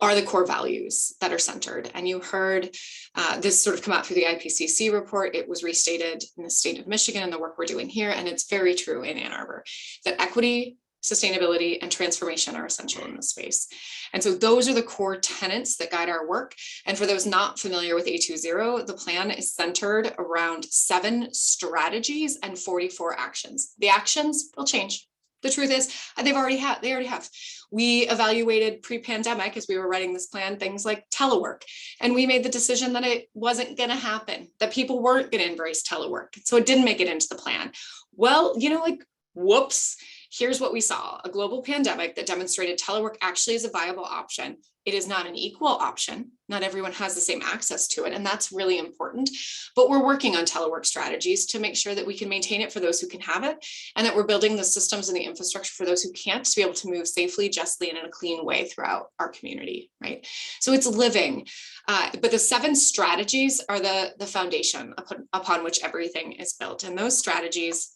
are the core values that are centered. And you heard this sort of come out through the IPCC report. It was restated in the state of Michigan and the work we're doing here. And it's very true in Ann Arbor that equity, sustainability, and transformation are essential in this space. And so those are the core tenets that guide our work. And for those not familiar with A20, the plan is centered around 7 strategies and 44 actions. The actions will change. The truth is, they already have. We evaluated pre-pandemic, as we were writing this plan, things like telework. And we made the decision that it wasn't going to happen, that people weren't going to embrace telework. So it didn't make it into the plan. Well, whoops. here's what we saw: a global pandemic that demonstrated telework actually is a viable option. It is not an equal option. Not everyone has the same access to it, and that's really important. But we're working on telework strategies to make sure that we can maintain it for those who can have it, and that we're building the systems and the infrastructure for those who can't, to be able to move safely, justly, and in a clean way throughout our community, right? So it's living, but the 7 strategies are the foundation upon which everything is built. And those strategies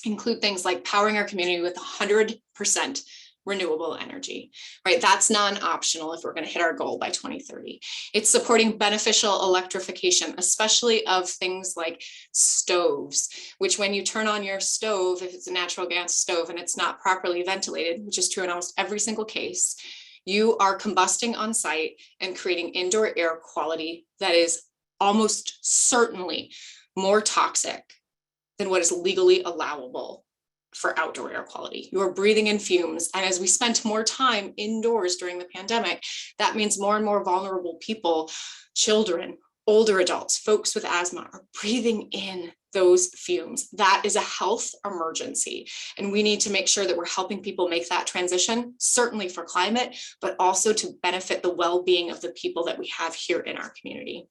include things like powering our community with 100% renewable energy, right? That's non-optional if we're going to hit our goal by 2030. It's supporting beneficial electrification, especially of things like stoves, which when you turn on your stove, if it's a natural gas stove and it's not properly ventilated, which is true in almost every single case, you are combusting on site and creating indoor air quality that is almost certainly more toxic than what is legally allowable for outdoor air quality. You are breathing in fumes. And as we spent more time indoors during the pandemic, that means more and more vulnerable people, children, older adults, folks with asthma, are breathing in those fumes. That is a health emergency. And we need to make sure that we're helping people make that transition, certainly for climate, but also to benefit the well-being of the people that we have here in our community.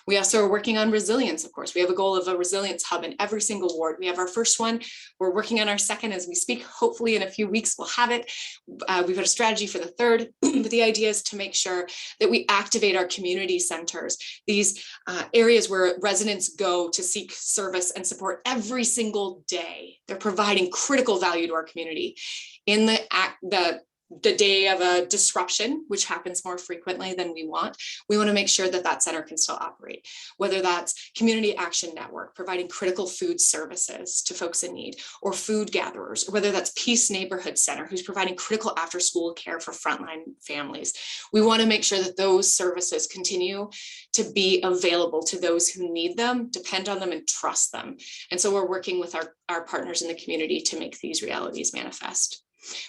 We also are working on resilience, of course. We have a goal of a resilience hub in every single ward. We have our first one. We're working on our second as we speak. Hopefully in a few weeks we'll have it. We've got a strategy for the third, but the idea is to make sure that we activate our community centers, these areas where residents go to seek service and support every single day. They're providing critical value to our community. In the day of a disruption, which happens more frequently than we want to make sure that that center can still operate. Whether that's Community Action Network, providing critical food services to folks in need, or food gatherers, or whether that's Peace Neighborhood Center, who's providing critical after-school care for frontline families. We want to make sure that those services continue to be available to those who need them, depend on them, and trust them. And so we're working with our partners in the community to make these realities manifest.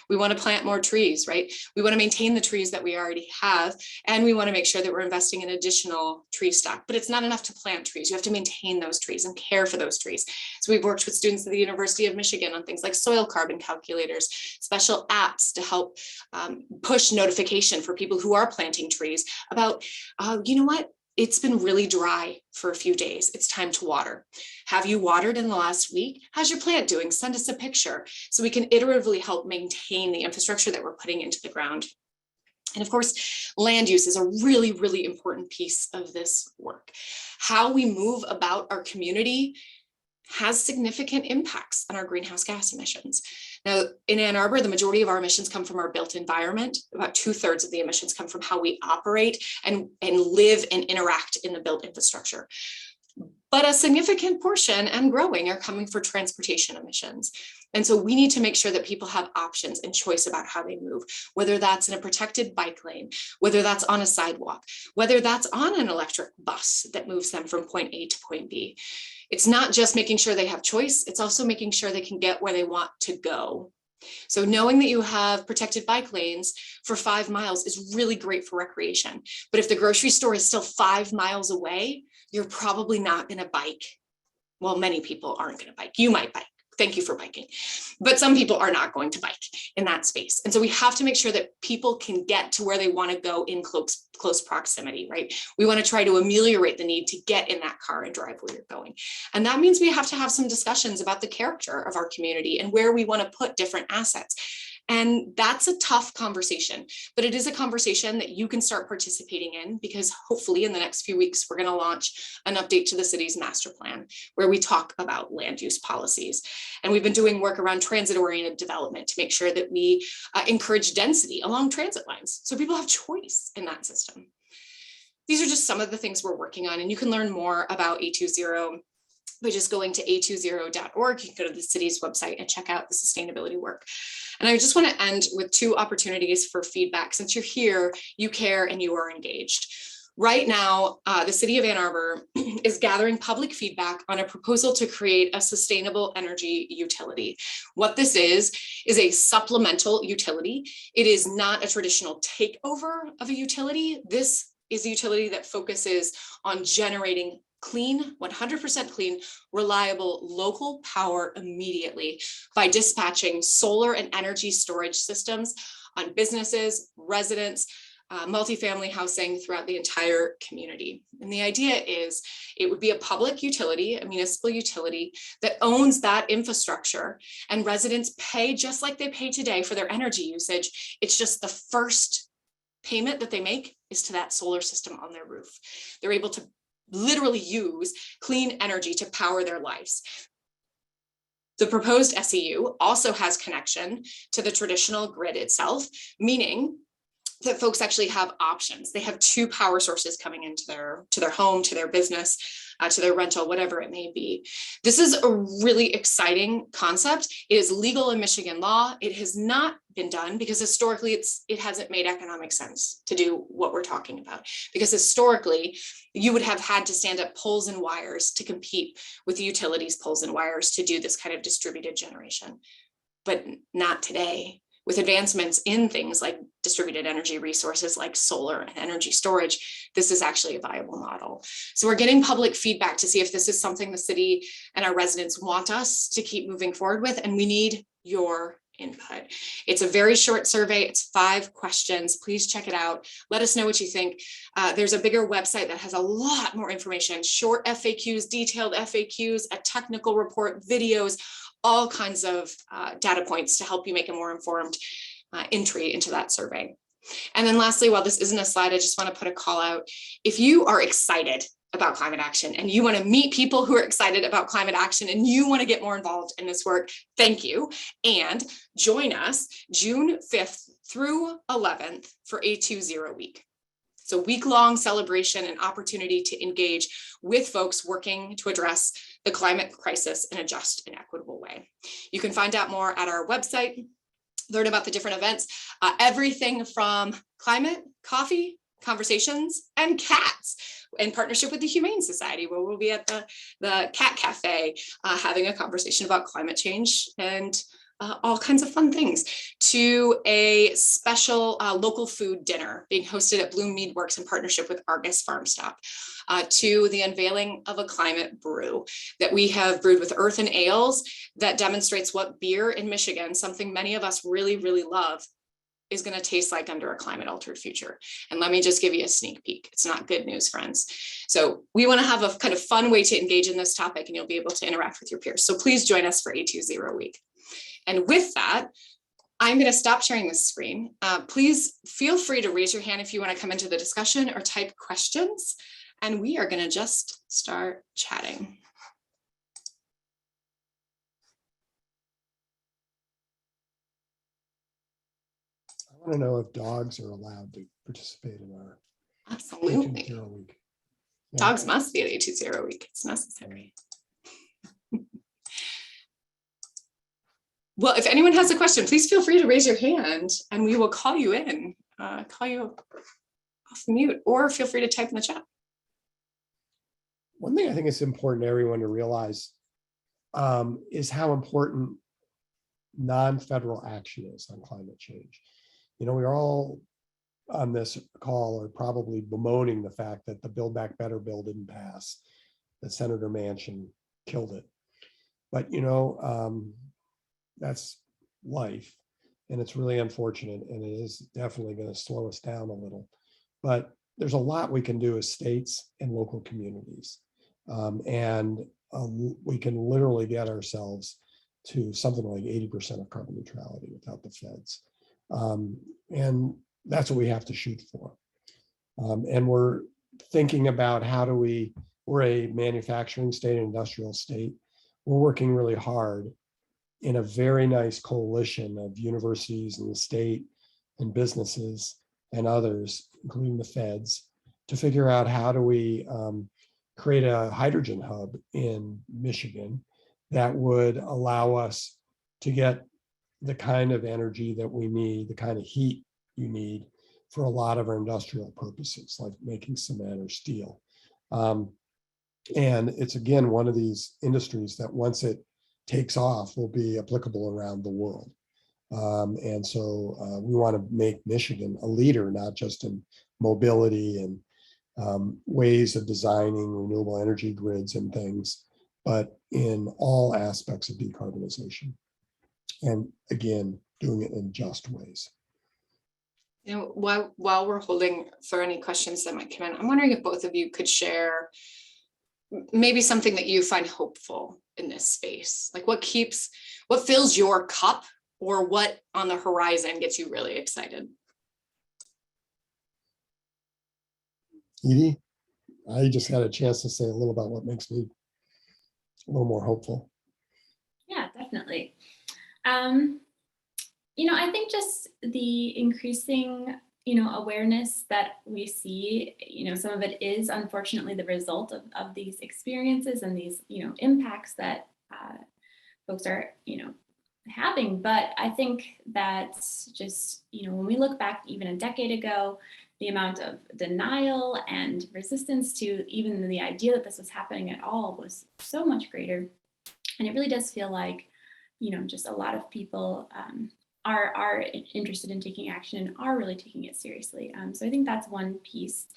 We want to plant more trees, right? We want to maintain the trees that we already have, and we want to make sure that we're investing in additional tree stock. But it's not enough to plant trees. You have to maintain those trees and care for those trees. So we've worked with students at the University of Michigan on things like soil carbon calculators, special apps to help push notification for people who are planting trees about, you know what? It's been really dry for a few days. It's time to water. Have you watered in the last week? How's your plant doing? Send us a picture so we can iteratively help maintain the infrastructure that we're putting into the ground. And of course, land use is a really, really important piece of this work. How we move about our community has significant impacts on our greenhouse gas emissions. Now, in Ann Arbor, the majority of our emissions come from our built environment. About 2/3 of the emissions come from how we operate and live and interact in the built infrastructure. But a significant portion, and growing, are coming for transportation emissions. And so we need to make sure that people have options and choice about how they move, whether that's in a protected bike lane, whether that's on a sidewalk, whether that's on an electric bus that moves them from point A to point B. It's not just making sure they have choice, it's also making sure they can get where they want to go. So knowing that you have protected bike lanes for 5 miles is really great for recreation. But if the grocery store is still 5 miles away, you're probably not going to bike. Well, many people aren't going to bike. You might bike. Thank you for biking. But some people are not going to bike in that space. And so we have to make sure that people can get to where they want to go in close proximity, right? We want to try to ameliorate the need to get in that car and drive where you're going. And that means we have to have some discussions about the character of our community and where we want to put different assets. And that's a tough conversation, but it is a conversation that you can start participating in, because hopefully in the next few weeks, we're going to launch an update to the city's master plan where we talk about land use policies. And we've been doing work around transit-oriented development to make sure that we encourage density along transit lines so people have choice in that system. These are just some of the things we're working on, and you can learn more about A20 by just going to a20.org. You can go to the city's website and check out the sustainability work. And I just want to end with 2 opportunities for feedback. Since you're here, you care and you are engaged. Right now, the city of Ann Arbor is gathering public feedback on a proposal to create a sustainable energy utility. What this is a supplemental utility. It is not a traditional takeover of a utility. This is a utility that focuses on generating clean, 100% clean, reliable local power immediately by dispatching solar and energy storage systems on businesses, residents, multifamily housing throughout the entire community. And the idea is it would be a public utility, a municipal utility that owns that infrastructure, and residents pay just like they pay today for their energy usage. It's just the first payment that they make is to that solar system on their roof. They're able to literally use clean energy to power their lives. The proposed SEU also has connection to the traditional grid itself, meaning that folks actually have options. They have two power sources coming into their home, to their business, to their rental, whatever it may be. This is a really exciting concept. It is legal in Michigan law. It has not been done because historically it hasn't made economic sense to do what we're talking about. Because historically, you would have had to stand up poles and wires to compete with the utilities poles and wires to do this kind of distributed generation. But not today. With advancements in things like distributed energy resources like solar and energy storage, this is actually a viable model. So we're getting public feedback to see if this is something the city and our residents want us to keep moving forward with, and we need your input. It's a very short survey. It's 5 questions. Please check it out. Let us know what you think. There's a bigger website that has a lot more information, short FAQs, detailed FAQs, a technical report, videos, all kinds of data points to help you make a more informed entry into that survey. And then lastly, while this isn't a slide, I just want to put a call out. If you are excited about climate action and you want to meet people who are excited about climate action and you want to get more involved in this work, thank you. And join us June 5th through 11th for A20 week. It's a week-long celebration and opportunity to engage with folks working to address the climate crisis in a just and equitable way. You can find out more at our website, learn about the different events, everything from climate, coffee, conversations, and cats in partnership with the Humane Society, where we'll be at the Cat Cafe having a conversation about climate change and all kinds of fun things, to a special local food dinner being hosted at Bloom Mead Works in partnership with Argus Farm Stop, to the unveiling of a climate brew that we have brewed with earth and ales that demonstrates what beer in Michigan, something many of us really, really love, is going to taste like under a climate altered future. And let me just give you a sneak peek. It's not good news, friends. So we want to have a kind of fun way to engage in this topic, and you'll be able to interact with your peers. So please join us for A20 week. And with that, I'm going to stop sharing this screen. Please feel free to raise your hand if you want to come into the discussion or type questions. And we are going to just start chatting. I want to know if dogs are allowed to participate in our Absolutely. A20 week. Yeah. Dogs must be at A20 week. It's necessary. Well, if anyone has a question, please feel free to raise your hand and we will call you in, call you off mute, or feel free to type in the chat. One thing I think it's important for everyone to realize is how important non-federal action is on climate change. You know, we're all on this call are probably bemoaning the fact that the Build Back Better bill didn't pass, that Senator Manchin killed it. But, you know, that's life, and it's really unfortunate, and it is definitely going to slow us down a little. But there's a lot we can do as states and local communities, and we can literally get ourselves to something like 80% of carbon neutrality without the feds, and that's what we have to shoot for. And we're thinking about how do we're a manufacturing state, an industrial state. We're working really hard in a very nice coalition of universities and the state and businesses and others, including the feds, to figure out how do we create a hydrogen hub in Michigan that would allow us to get the kind of energy that we need, the kind of heat you need for a lot of our industrial purposes, like making cement or steel. And it's, again, one of these industries that once it takes off will be applicable around the world. And so we want to make Michigan a leader, not just in mobility and ways of designing renewable energy grids and things, but in all aspects of decarbonization. And again, doing it in just ways. You know, while we're holding for any questions that might come in, I'm wondering if both of you could share maybe something that you find hopeful in this space. Like what fills your cup, or what on the horizon gets you really excited? Edie, I just had a chance to say a little about what makes me a little more hopeful. Yeah, definitely. I think just the increasing, awareness that we see, some of it is unfortunately the result of these experiences and these, impacts that folks are, having. But I think that just, when we look back even a decade ago, the amount of denial and resistance to even the idea that this was happening at all was so much greater. And it really does feel like, just a lot of people are interested in taking action and are really taking it seriously. So I think that's one piece.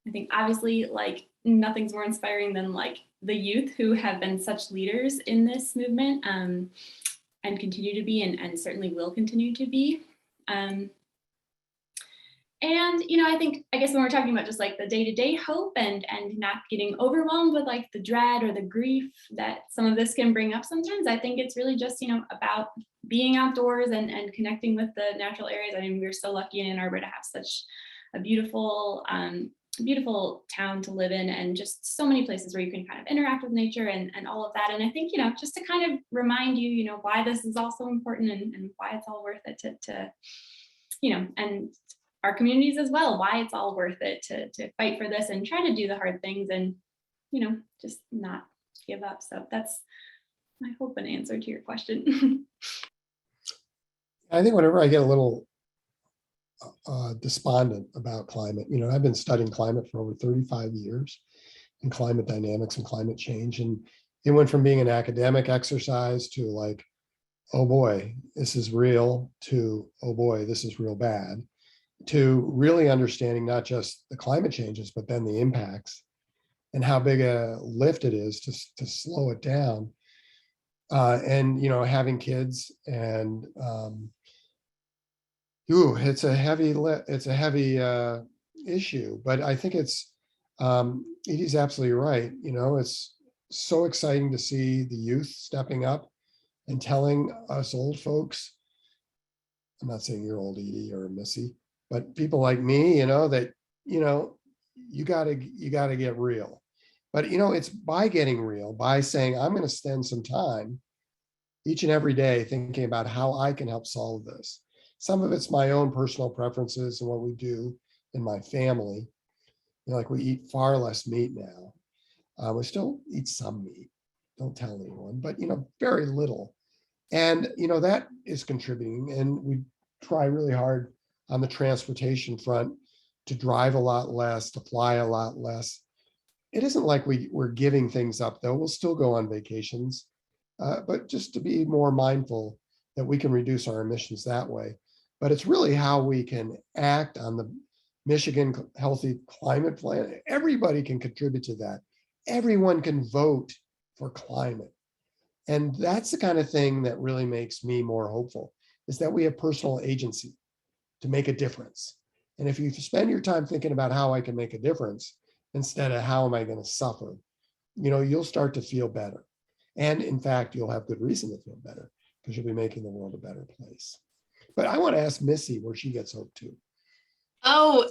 I think obviously like nothing's more inspiring than like the youth who have been such leaders in this movement and continue to be and certainly will continue to be. And, I guess when we're talking about just like the day-to-day hope and not getting overwhelmed with like the dread or the grief that some of this can bring up sometimes, I think it's really just, about being outdoors and connecting with the natural areas. I mean, we're so lucky in Ann Arbor to have such a beautiful town to live in, and just so many places where you can kind of interact with nature and all of that. And I think, just to kind of remind you, why this is also important and why it's all worth it to and our communities as well, why it's all worth it to fight for this and try to do the hard things and, just not give up. So that's my hope and answer to your question. I think whenever I get a little despondent about climate, I've been studying climate for over 35 years and climate dynamics and climate change. And it went from being an academic exercise to like, oh boy, this is real, to, oh boy, this is real bad, to really understanding not just the climate changes, but then the impacts and how big a lift it is to slow it down. And, having kids and, it's a heavy issue, but I think he's absolutely right. It's so exciting to see the youth stepping up and telling us old folks, I'm not saying you're old, Edie or Missy, but people like me, that, you gotta get real. But, it's by getting real, by saying, I'm going to spend some time each and every day thinking about how I can help solve this. Some of it's my own personal preferences and what we do in my family. Like we eat far less meat now. We still eat some meat. Don't tell anyone, but, very little. And, that is contributing. And we try really hard on the transportation front to drive a lot less, to fly a lot less. It isn't like we're giving things up, though. We'll still go on vacations, but just to be more mindful that we can reduce our emissions that way. But it's really how we can act on the Michigan Healthy Climate Plan. Everybody can contribute to that. Everyone can vote for climate. And that's the kind of thing that really makes me more hopeful, is that we have personal agency to make a difference. And if you spend your time thinking about how I can make a difference instead of how am I going to suffer, you'll start to feel better. And in fact, you'll have good reason to feel better because you'll be making the world a better place. But I want to ask Missy where she gets hope too. Oh,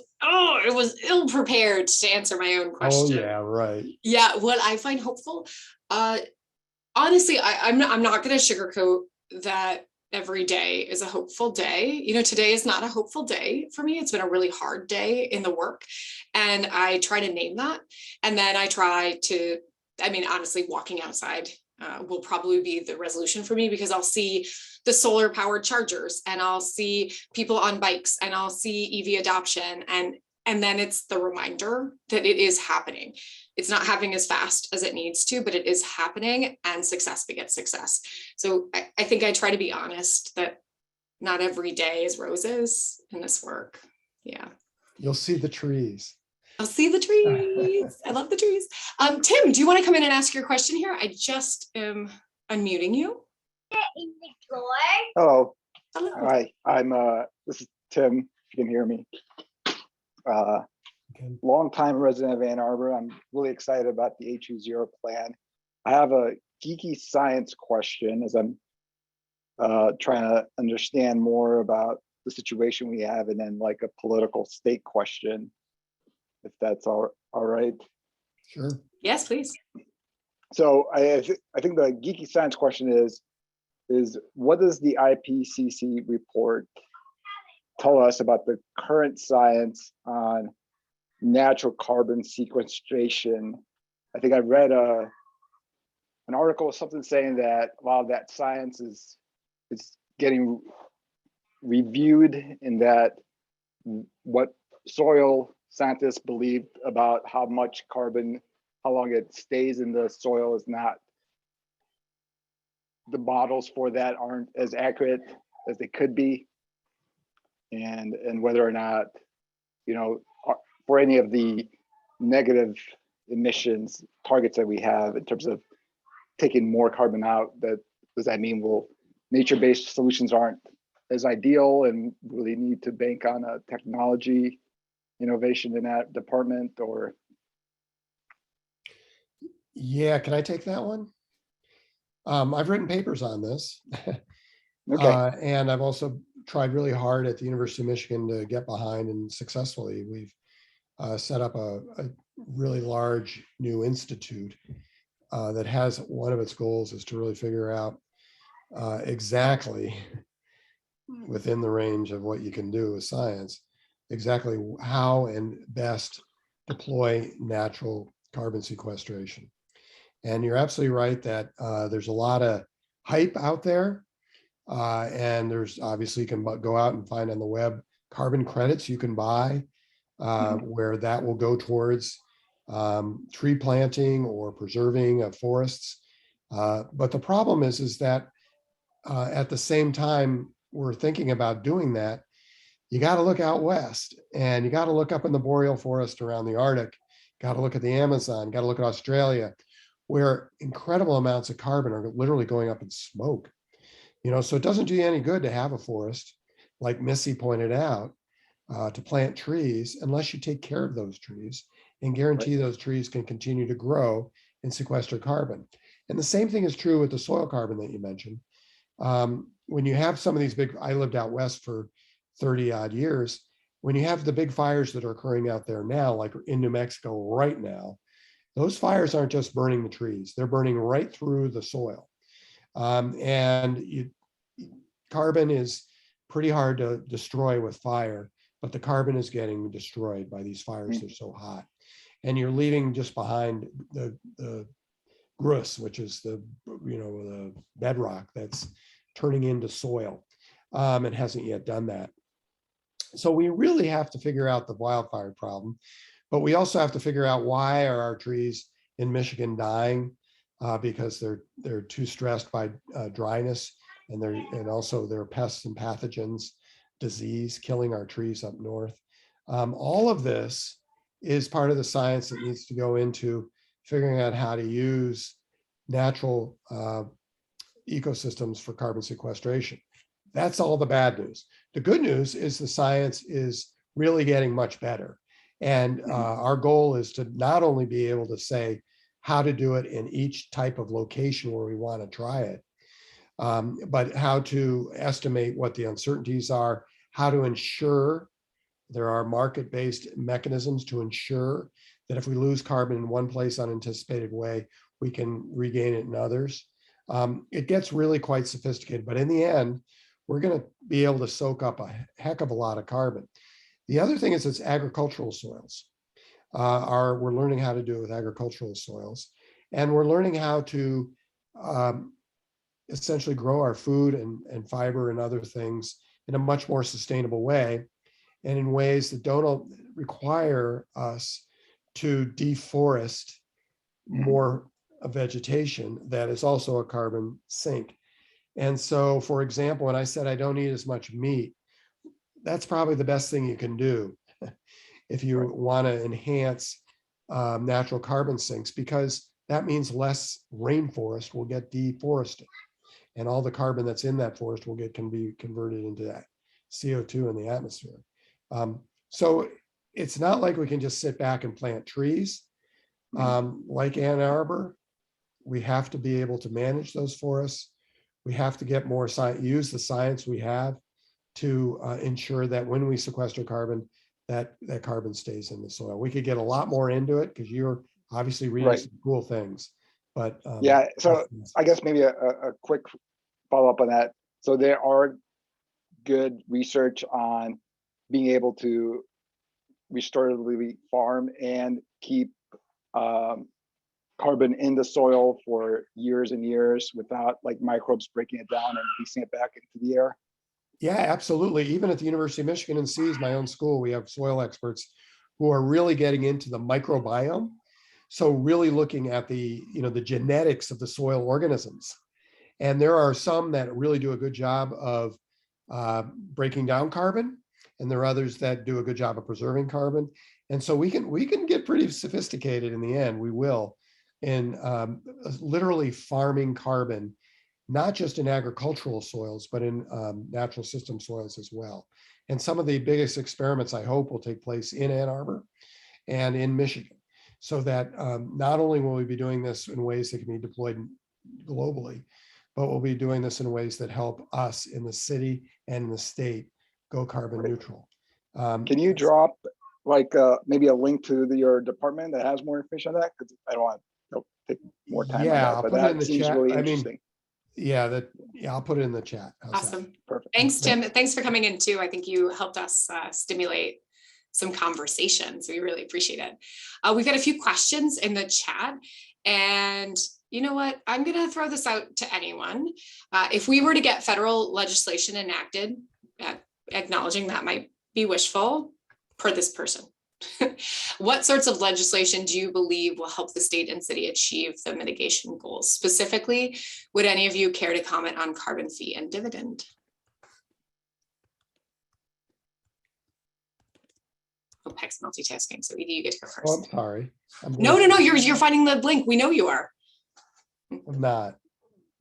it was ill prepared to answer my own question. Oh yeah, right. Yeah, what I find hopeful, honestly, I'm not going to sugarcoat that every day is a hopeful day. Today is not a hopeful day for me. It's been a really hard day in the work. And I try to name that. And then I try to, honestly, walking outside will probably be the resolution for me, because I'll see the solar powered chargers and I'll see people on bikes and I'll see EV adoption. And then it's the reminder that it is happening. It's not happening as fast as it needs to, but it is happening, and success begets success. So I think I try to be honest that not every day is roses in this work. Yeah. You'll see the trees. I'll see the trees. I love the trees. Tim, do you want to come in and ask your question here? I just am unmuting you. Hello. Hello. Hi. This is Tim, if you can hear me. Okay. Longtime resident of Ann Arbor. I'm really excited about the H20 plan. I have a geeky science question as I'm trying to understand more about the situation we have, and then like a political state question, if that's all right. Sure. Yes, please. So I think the geeky science question is what does the IPCC report tell us about the current science on natural carbon sequestration? I think I read an article or something saying that a lot of that science is getting reviewed, in that what soil scientists believe about how much carbon, how long it stays in the soil is not, the models for that aren't as accurate as they could be, and whether or not, you know, for any of the negative emissions targets that we have in terms of taking more carbon out, does that mean nature-based solutions aren't as ideal and really need to bank on a technology innovation in that department? Or Yeah, can I take that one? I've written papers on this. okay. And I've also tried really hard at the University of Michigan to get behind, and successfully. We've set up a really large new institute that has, one of its goals is to really figure out exactly within the range of what you can do with science, exactly how and best deploy natural carbon sequestration. And you're absolutely right that there's a lot of hype out there. And there's obviously, you can go out and find on the web carbon credits you can buy, where that will go towards tree planting or preserving of forests. But the problem is that at the same time we're thinking about doing that, you got to look out west, and you got to look up in the boreal forest around the Arctic, got to look at the Amazon, got to look at Australia, where incredible amounts of carbon are literally going up in smoke. You know, so it doesn't do you any good to have a forest, like Missy pointed out, to plant trees unless you take care of those trees and guarantee those trees can continue to grow and sequester carbon. And the same thing is true with the soil carbon that you mentioned. When you have some of these big, I lived out west for 30 odd years, when you have the big fires that are occurring out there now, like in New Mexico right now, those fires aren't just burning the trees, they're burning right through the soil. Carbon is pretty hard to destroy with fire, but the carbon is getting destroyed by these fires. They're so hot. And you're leaving just behind the grus, which is the bedrock that's turning into soil. It hasn't yet done that. So we really have to figure out the wildfire problem, but we also have to figure out why are our trees in Michigan dying, because they're too stressed by dryness, and also there are pests and pathogens, disease killing our trees up north. All of this is part of the science that needs to go into figuring out how to use natural ecosystems for carbon sequestration. That's all the bad news. The good news is the science is really getting much better. And our goal is to not only be able to say how to do it in each type of location where we want to try it, but how to estimate what the uncertainties are, how to ensure there are market-based mechanisms to ensure that if we lose carbon in one place unanticipated way, we can regain it in others. It gets really quite sophisticated, but in the end, we're going to be able to soak up a heck of a lot of carbon. The other thing is it's agricultural soils. We're learning how to do it with agricultural soils, and we're learning how to essentially grow our food and fiber and other things in a much more sustainable way, and in ways that don't require us to deforest more vegetation that is also a carbon sink. And so, for example, when I said I don't eat as much meat, that's probably the best thing you can do if you want to enhance natural carbon sinks, because that means less rainforest will get deforested. And all the carbon that's in that forest can be converted into that CO2 in the atmosphere. So it's not like we can just sit back and plant trees. Like Ann Arbor, we have to be able to manage those forests. We have to get more science, use the science we have to ensure that when we sequester carbon, that carbon stays in the soil. We could get a lot more into it because you're obviously reading some cool things. But yeah, so I guess maybe a quick follow-up on that. So there are good research on being able to restoratively farm and keep carbon in the soil for years and years without like microbes breaking it down and releasing it back into the air. Yeah, absolutely. Even at the University of Michigan and Seas, my own school, we have soil experts who are really getting into the microbiome. So really looking at the genetics of the soil organisms. And there are some that really do a good job of breaking down carbon, and there are others that do a good job of preserving carbon. And so we can get pretty sophisticated in the end. We will in literally farming carbon, not just in agricultural soils, but in natural system soils as well. And some of the biggest experiments, I hope, will take place in Ann Arbor and in Michigan, so that not only will we be doing this in ways that can be deployed globally, but we'll be doing this in ways that help us in the city and in the state go carbon neutral. Can you drop like maybe a link to your department that has more information on that? Because I don't want to take more time on that, but that seems really interesting. I'll put it in the chat. Awesome. Perfect. Thanks, Tim. Thanks for coming in too. I think you helped us stimulate some conversation, so we really appreciate it. We've got a few questions in the chat, and you know what? I'm going to throw this out to anyone. If we were to get federal legislation enacted, acknowledging that might be wishful per this person, what sorts of legislation do you believe will help the state and city achieve the mitigation goals? Specifically, would any of you care to comment on carbon fee and dividend? Oh, Peck's multitasking, so Edie, you get to go first. Oh, I'm sorry. No, you're finding the link. We know you are. I'm not,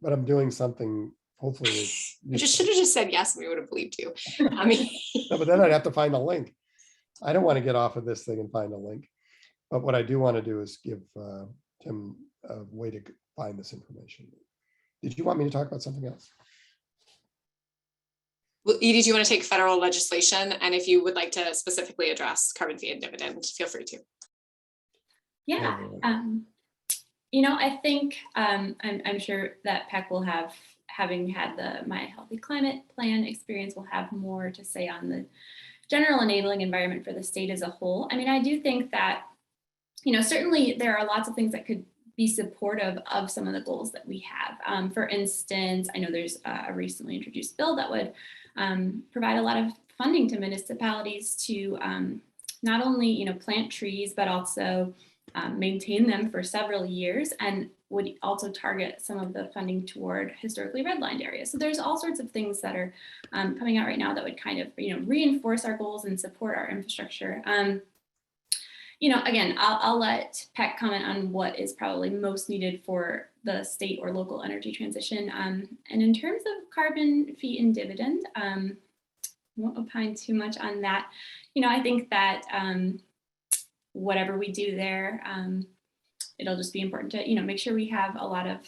but I'm doing something. Hopefully, you just should have just said yes, and we would have believed you. I mean, no, but then I'd have to find a link. I don't want to get off of this thing and find a link. But what I do want to do is give Tim a way to find this information. Did you want me to talk about something else? Well, Edie, do you want to take federal legislation? And if you would like to specifically address carbon fee and dividend, feel free to. Yeah. I think I'm sure that Peck will have, having had the My Healthy Climate Plan experience, will have more to say on the general enabling environment for the state as a whole. I mean, I do think that, certainly there are lots of things that could be supportive of some of the goals that we have. For instance, I know there's a recently introduced bill that would provide a lot of funding to municipalities to not only, plant trees, but also maintain them for several years, and would also target some of the funding toward historically redlined areas. So there's all sorts of things that are coming out right now that would kind of, reinforce our goals and support our infrastructure. Again, I'll let Peck comment on what is probably most needed for the state or local energy transition. And in terms of carbon fee and dividend, I won't opine too much on that. I think that whatever we do there, it'll just be important to, make sure we have a lot of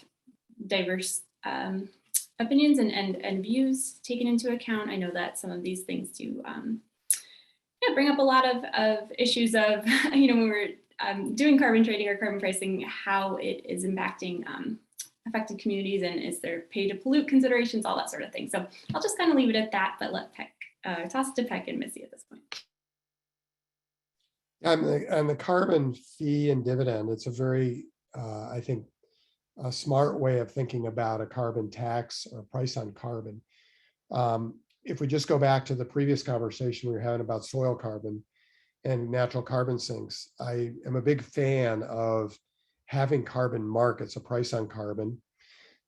diverse opinions and views taken into account. I know that some of these things do bring up a lot of issues of, when we're doing carbon trading or carbon pricing, how it is impacting affected communities, and is there pay to pollute considerations, all that sort of thing. So I'll just kind of leave it at that, but let Peck, toss it to Peck and Missy at this point. On the carbon fee and dividend, it's a very, I think, a smart way of thinking about a carbon tax or price on carbon. If we just go back to the previous conversation we were having about soil carbon and natural carbon sinks, I am a big fan of having carbon markets, a price on carbon.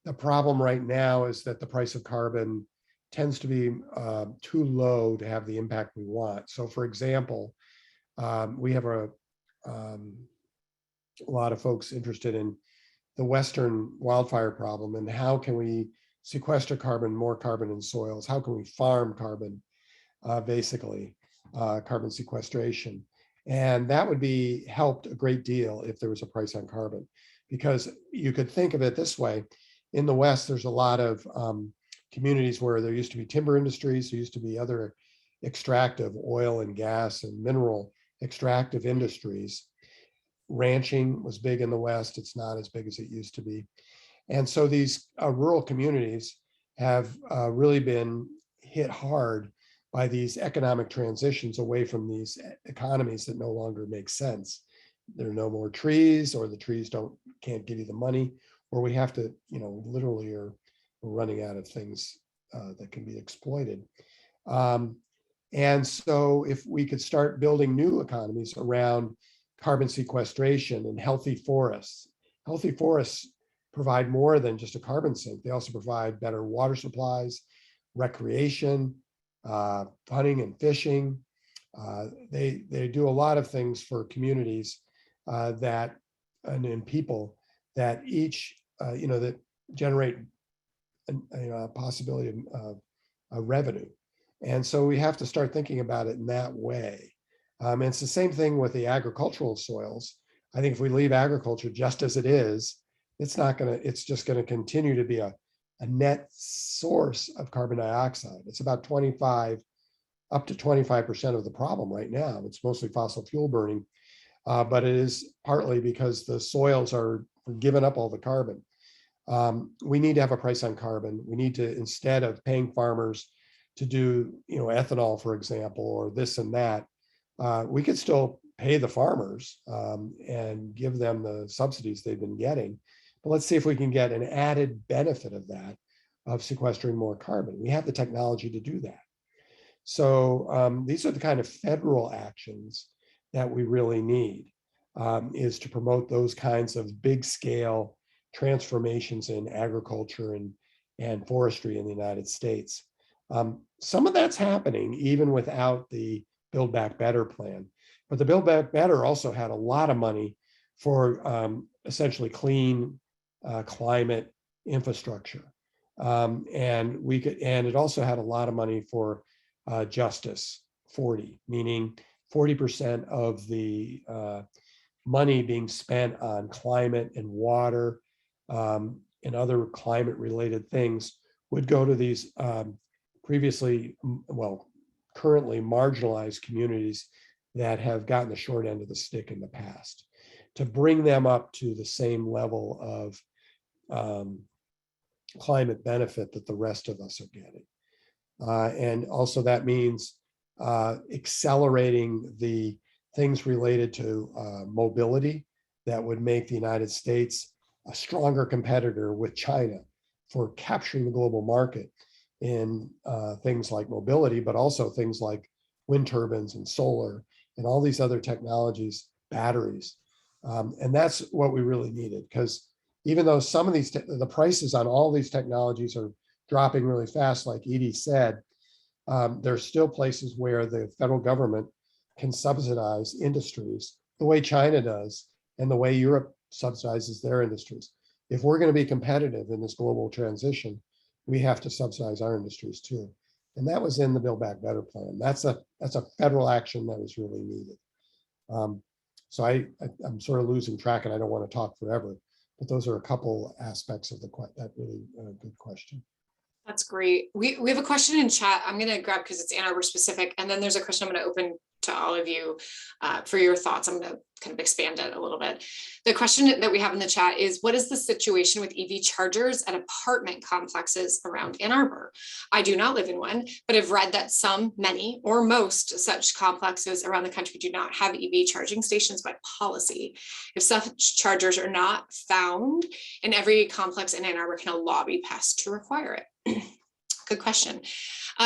The problem right now is that the price of carbon tends to be too low to have the impact we want. So for example, We have a lot of folks interested in the Western wildfire problem and how can we sequester carbon, more carbon in soils? How can we farm carbon, basically, carbon sequestration? And that would be helped a great deal if there was a price on carbon, because you could think of it this way. In the West, there's a lot of communities where there used to be timber industries, there used to be other extractive oil and gas and mineral extractive industries. Ranching was big in the West. It's not as big as it used to be. And so these rural communities have really been hit hard by these economic transitions away from these economies that no longer make sense. There are no more trees, or the trees can't give you the money, or we have to, literally are running out of things that can be exploited. And so if we could start building new economies around carbon sequestration and healthy forests provide more than just a carbon sink. They also provide better water supplies, recreation, hunting and fishing. They do a lot of things for communities and people that each, that generate a possibility of revenue. And so we have to start thinking about it in that way. And it's the same thing with the agricultural soils. I think if we leave agriculture just as it is, it's just going to continue to be a net source of carbon dioxide. It's about up to 25% of the problem right now. It's mostly fossil fuel burning, but it is partly because the soils are giving up all the carbon. We need to have a price on carbon. We need to, instead of paying farmers to do, ethanol, for example, or this and that, we could still pay the farmers and give them the subsidies they've been getting. But let's see if we can get an added benefit of that, of sequestering more carbon. We have the technology to do that. So these are the kind of federal actions that we really need, is to promote those kinds of big scale transformations in agriculture and forestry in the United States. Some of that's happening even without the Build Back Better plan. But the Build Back Better also had a lot of money for essentially clean climate infrastructure. And it also had a lot of money for Justice 40, meaning 40% of the money being spent on climate and water and other climate related things would go to these currently marginalized communities that have gotten the short end of the stick in the past, to bring them up to the same level of climate benefit that the rest of us are getting. And also that means accelerating the things related to mobility that would make the United States a stronger competitor with China for capturing the global market in things like mobility, but also things like wind turbines and solar and all these other technologies, batteries. And that's what we really needed, because even though some of these, the prices on all these technologies are dropping really fast, like Edie said, there's still places where the federal government can subsidize industries the way China does and the way Europe subsidizes their industries. If we're going to be competitive in this global transition, we have to subsidize our industries too. And that was in the Build Back Better plan. That's a federal action that was really needed. So I'm sort of losing track and I don't want to talk forever, but those are a couple aspects of that really good question. That's great. We have a question in chat. I'm going to grab because it's Ann Arbor specific. And then there's a question I'm going to open to all of you for your thoughts. I'm going to kind of expand it a little bit. The question that we have in the chat is, what is the situation with EV chargers at apartment complexes around Ann Arbor? I do not live in one, but I've read that many, or most such complexes around the country do not have EV charging stations by policy. If such chargers are not found in every complex in Ann Arbor, can a law be passed to require it? good question.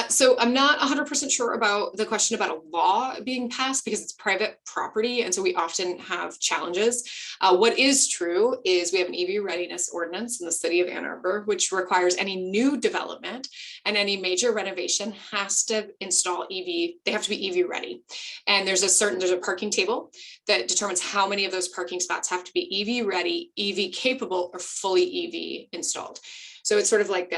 So I'm not 100% sure about the question about a law being passed because it's private property. And so we often have challenges. What is true is we have an EV readiness ordinance in the city of Ann Arbor, which requires any new development and any major renovation has to install EV. They have to be EV ready. And there's a parking table that determines how many of those parking spots have to be EV ready, EV capable, or fully EV installed. So it's sort of like,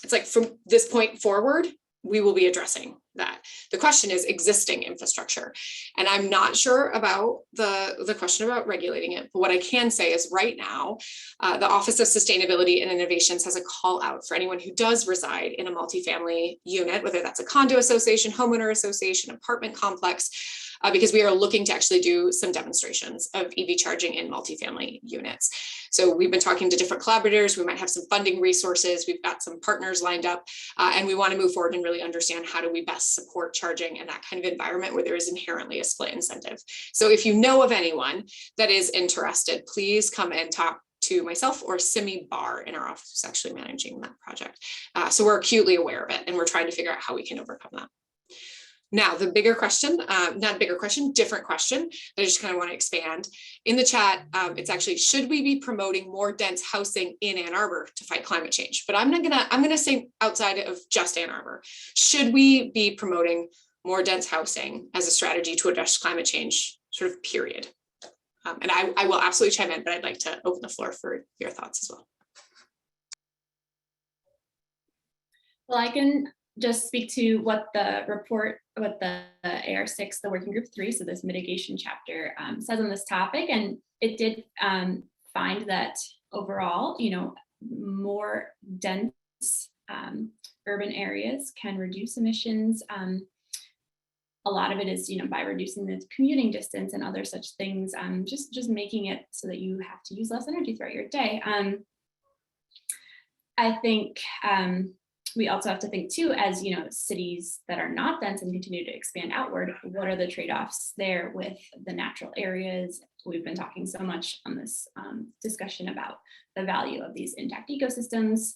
it's like from this point forward, we will be addressing that. The question is existing infrastructure. And I'm not sure about the question about regulating it, but what I can say is right now, the Office of Sustainability and Innovations has a call out for anyone who does reside in a multifamily unit, whether that's a condo association, homeowner association, apartment complex, because we are looking to actually do some demonstrations of EV charging in multifamily units. So we've been talking to different collaborators. We might have some funding resources. We've got some partners lined up, and we want to move forward and really understand how do we best support charging in that kind of environment where there is inherently a split incentive. So if you know of anyone that is interested, please come and talk to myself or Simi Barr in our office, who's actually managing that project. So we're acutely aware of it, and we're trying to figure out how we can overcome that. Now, the bigger question, not bigger question, different question that I just kind of want to expand. In the chat, it's actually, should we be promoting more dense housing in Ann Arbor to fight climate change? But I'm gonna say outside of just Ann Arbor, should we be promoting more dense housing as a strategy to address climate change, sort of period? And I will absolutely chime in, but I'd like to open the floor for your thoughts as well. Well, I can just speak to what the report, what the AR6, the working group 3, so this mitigation chapter says on this topic. And it did find that overall, more dense urban areas can reduce emissions. A lot of it is, by reducing the commuting distance and other such things, just making it so that you have to use less energy throughout your day. I think we also have to think too, as cities that are not dense and continue to expand outward, what are the trade-offs there with the natural areas? We've been talking so much on this discussion about the value of these intact ecosystems.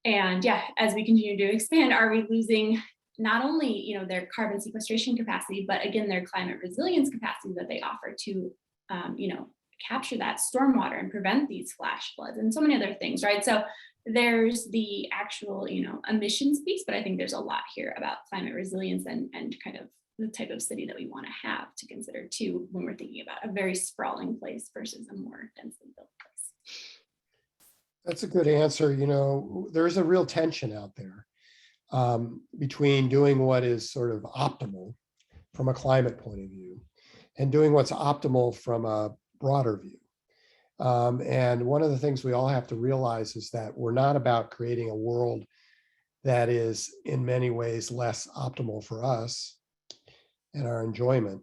And yeah, as we continue to expand, are we losing not only their carbon sequestration capacity, but again, their climate resilience capacity that they offer to capture that stormwater and prevent these flash floods and so many other things, right? So there's the actual, emissions piece, but I think there's a lot here about climate resilience and kind of the type of city that we want to have to consider too, when we're thinking about a very sprawling place versus a more densely built place. That's a good answer. There's a real tension out there between doing what is sort of optimal from a climate point of view and doing what's optimal from a broader view. And one of the things we all have to realize is that we're not about creating a world that is in many ways less optimal for us and our enjoyment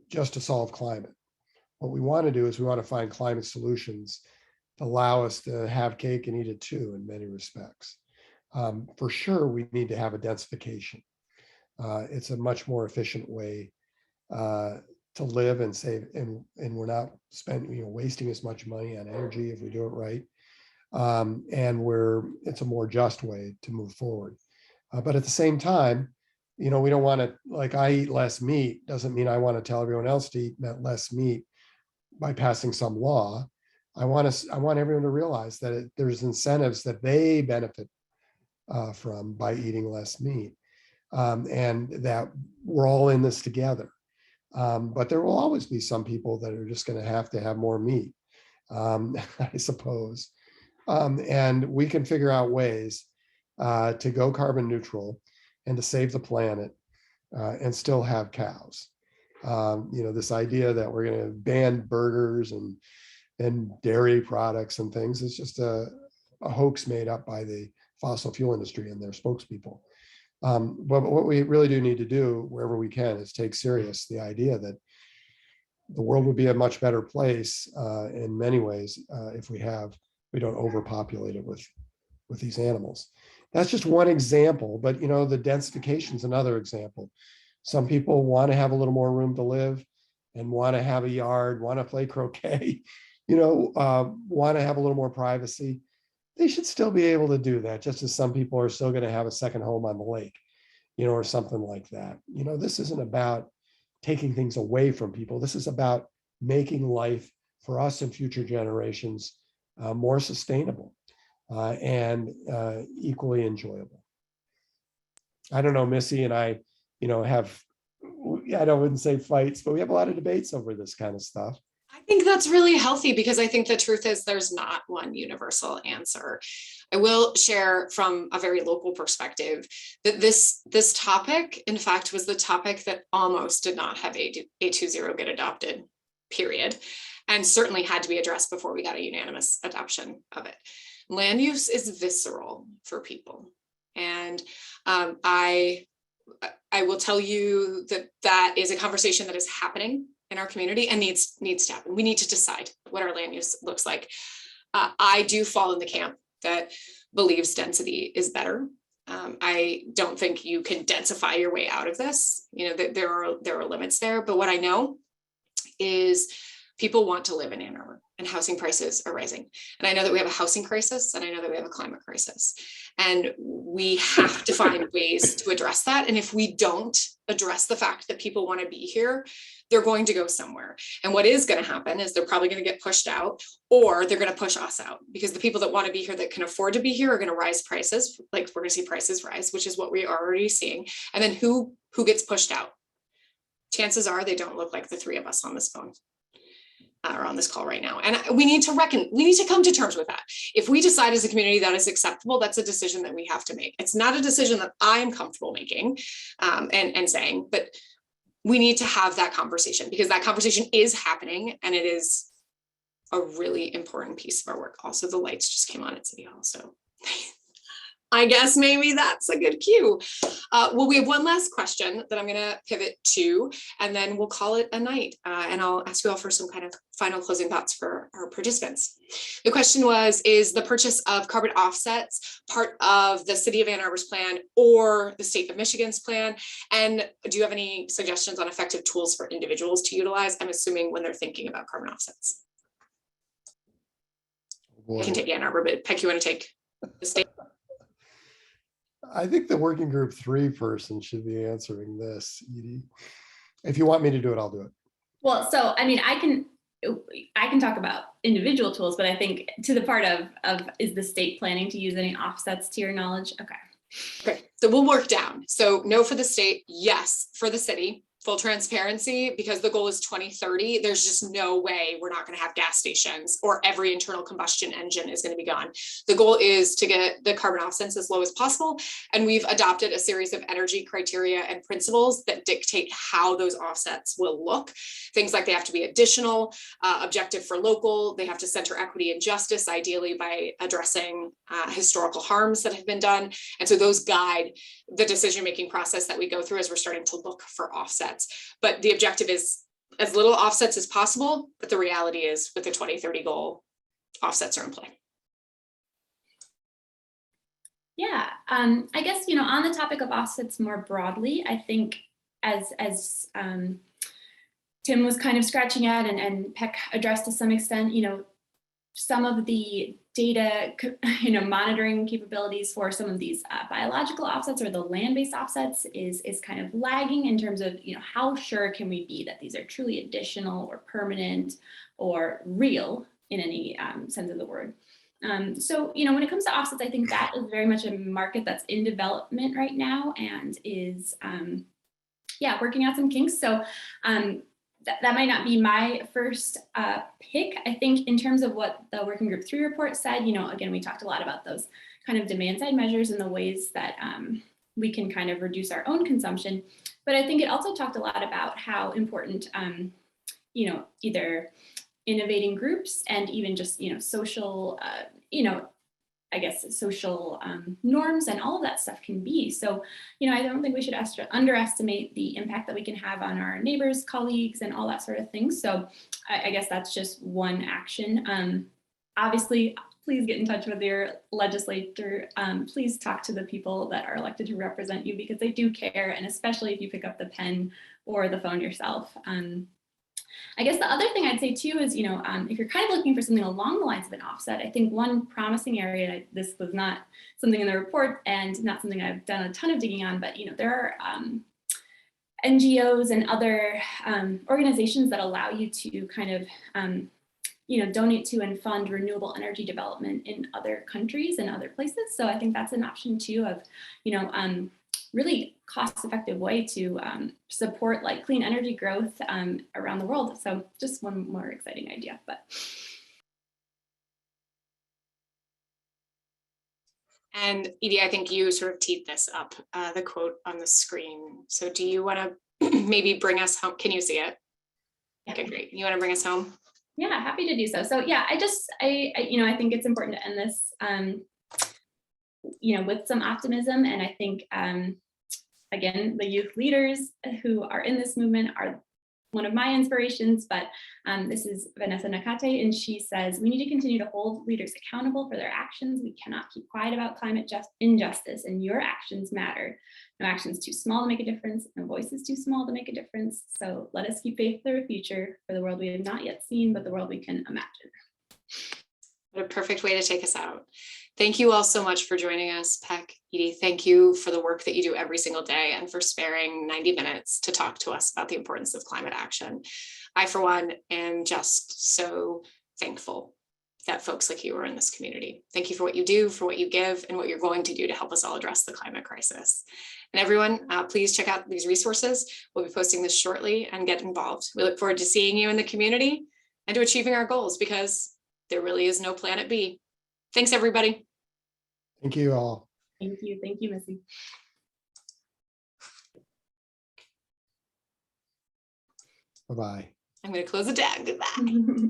just to solve climate. What we want to do is we want to find climate solutions that allow us to have cake and eat it too in many respects. For sure, we need to have a densification. It's a much more efficient way to live and save, and we're not wasting as much money on energy if we do it right. And it's a more just way to move forward. But at the same time, we don't want to, like, I eat less meat doesn't mean I want to tell everyone else to eat less meat by passing some law. I want everyone to realize that there's incentives that they benefit from by eating less meat, and that we're all in this together. But there will always be some people that are just going to have more meat, I suppose. And we can figure out ways to go carbon neutral and to save the planet and still have cows. This idea that we're going to ban burgers and dairy products and things is just a hoax made up by the fossil fuel industry and their spokespeople. But what we really do need to do wherever we can is take serious the idea that the world would be a much better place in many ways if we don't overpopulate it with these animals. That's just one example, but the densification is another example. Some people want to have a little more room to live and want to have a yard, want to play croquet, want to have a little more privacy. they should still be able to do that, just as some people are still going to have a second home on the lake, or something like that. This isn't about taking things away from people. This is about making life for us and future generations more sustainable and equally enjoyable. I don't know, Missy and I, have, I wouldn't say fights, but we have a lot of debates over this kind of stuff. I think that's really healthy, because I think the truth is there's not one universal answer. I will share from a very local perspective that this topic, in fact, was the topic that almost did not have A20 get adopted, period, and certainly had to be addressed before we got a unanimous adoption of it. Land use is visceral for people. And I will tell you that is a conversation that is happening in our community and needs to happen. We need to decide what our land use looks like. I do fall in the camp that believes density is better. I don't think you can densify your way out of this. There are limits there, but what I know is people want to live in Ann Arbor, and housing prices are rising. And I know that we have a housing crisis, and I know that we have a climate crisis, and we have to find ways to address that. And if we don't address the fact that people want to be here, they're going to go somewhere. And what is going to happen is they're probably going to get pushed out, or they're going to push us out, because the people that want to be here, that can afford to be here, are going to rise prices. Like, we're going to see prices rise, which is what we are already seeing. And then who gets pushed out? Chances are they don't look like the three of us on this phone or on this call right now. And we need to come to terms with that. If we decide as a community that is acceptable, that's a decision that we have to make. It's not a decision that I'm comfortable making and saying, but we need to have that conversation, because that conversation is happening, and it is a really important piece of our work. Also, the lights just came on at City Hall, so I guess maybe that's a good cue. Well, we have one last question that I'm going to pivot to, and then we'll call it a night. And I'll ask you all for some kind of final closing thoughts for our participants. The question was, is the purchase of carbon offsets part of the City of Ann Arbor's plan or the State of Michigan's plan? And do you have any suggestions on effective tools for individuals to utilize? I'm assuming when they're thinking about carbon offsets. Boy. I can take Ann Arbor, but Peck, you want to take the state? I think the working group 3 person should be answering this, Edie. If you want me to do it, I'll do it. Well, so I mean, I can talk about individual tools, but I think to the part of is the state planning to use any offsets, to your knowledge? Okay, so we'll work down. So no for the state, yes for the city. Full transparency, because the goal is 2030. There's just no way we're not going to have gas stations, or every internal combustion engine is going to be gone. The goal is to get the carbon offsets as low as possible. And we've adopted a series of energy criteria and principles that dictate how those offsets will look. Things like they have to be additional, objective for local. They have to center equity and justice, ideally by addressing historical harms that have been done. And so those guide the decision-making process that we go through as we're starting to look for offsets. But the objective is as little offsets as possible, but the reality is with the 2030 goal, offsets are in play. Yeah, I guess, on the topic of offsets more broadly, I think as Tim was kind of scratching at and Peck addressed to some extent, some of the data, monitoring capabilities for some of these biological offsets or the land-based offsets is kind of lagging in terms of, how sure can we be that these are truly additional or permanent or real in any sense of the word. So, when it comes to offsets, I think that is very much a market that's in development right now and is, working out some kinks. So, that might not be my first pick. I think in terms of what the Working Group 3 report said, again, we talked a lot about those kind of demand side measures and the ways that we can kind of reduce our own consumption. But I think it also talked a lot about how important, either innovating groups and even just, social, social norms and all of that stuff can be. So, I don't think we should underestimate the impact that we can have on our neighbors, colleagues, and all that sort of thing. So I guess that's just one action. Obviously, please get in touch with your legislator. Please talk to the people that are elected to represent you, because they do care. And especially if you pick up the pen or the phone yourself. I guess the other thing I'd say too is, if you're kind of looking for something along the lines of an offset, I think one promising area, this was not something in the report and not something I've done a ton of digging on, but there are NGOs and other organizations that allow you to kind of donate to and fund renewable energy development in other countries and other places. So I think that's an option too of, really cost-effective way to support like clean energy growth around the world. So just one more exciting idea, but. And Edie, I think you sort of teed this up, the quote on the screen. So do you want to maybe bring us home? Can you see it? Okay, great. You want to bring us home? Yeah, happy to do so. So yeah, I think it's important to end this, with some optimism. And I think, again, the youth leaders who are in this movement are one of my inspirations, but this is Vanessa Nakate, and she says, we need to continue to hold leaders accountable for their actions. We cannot keep quiet about climate injustice, and your actions matter. No action is too small to make a difference. No voice is too small to make a difference. So let us keep faith for a future, for the world we have not yet seen, but the world we can imagine. What a perfect way to take us out. Thank you all so much for joining us, Peck, Edie. Thank you for the work that you do every single day and for sparing 90 minutes to talk to us about the importance of climate action. I, for one, am just so thankful that folks like you are in this community. Thank you for what you do, for what you give, and what you're going to do to help us all address the climate crisis. And everyone, please check out these resources. We'll be posting this shortly and get involved. We look forward to seeing you in the community and to achieving our goals, because there really is no planet B. Thanks, everybody. Thank you all. Thank you, Missy. Bye-bye. I'm going to close it down. Goodbye.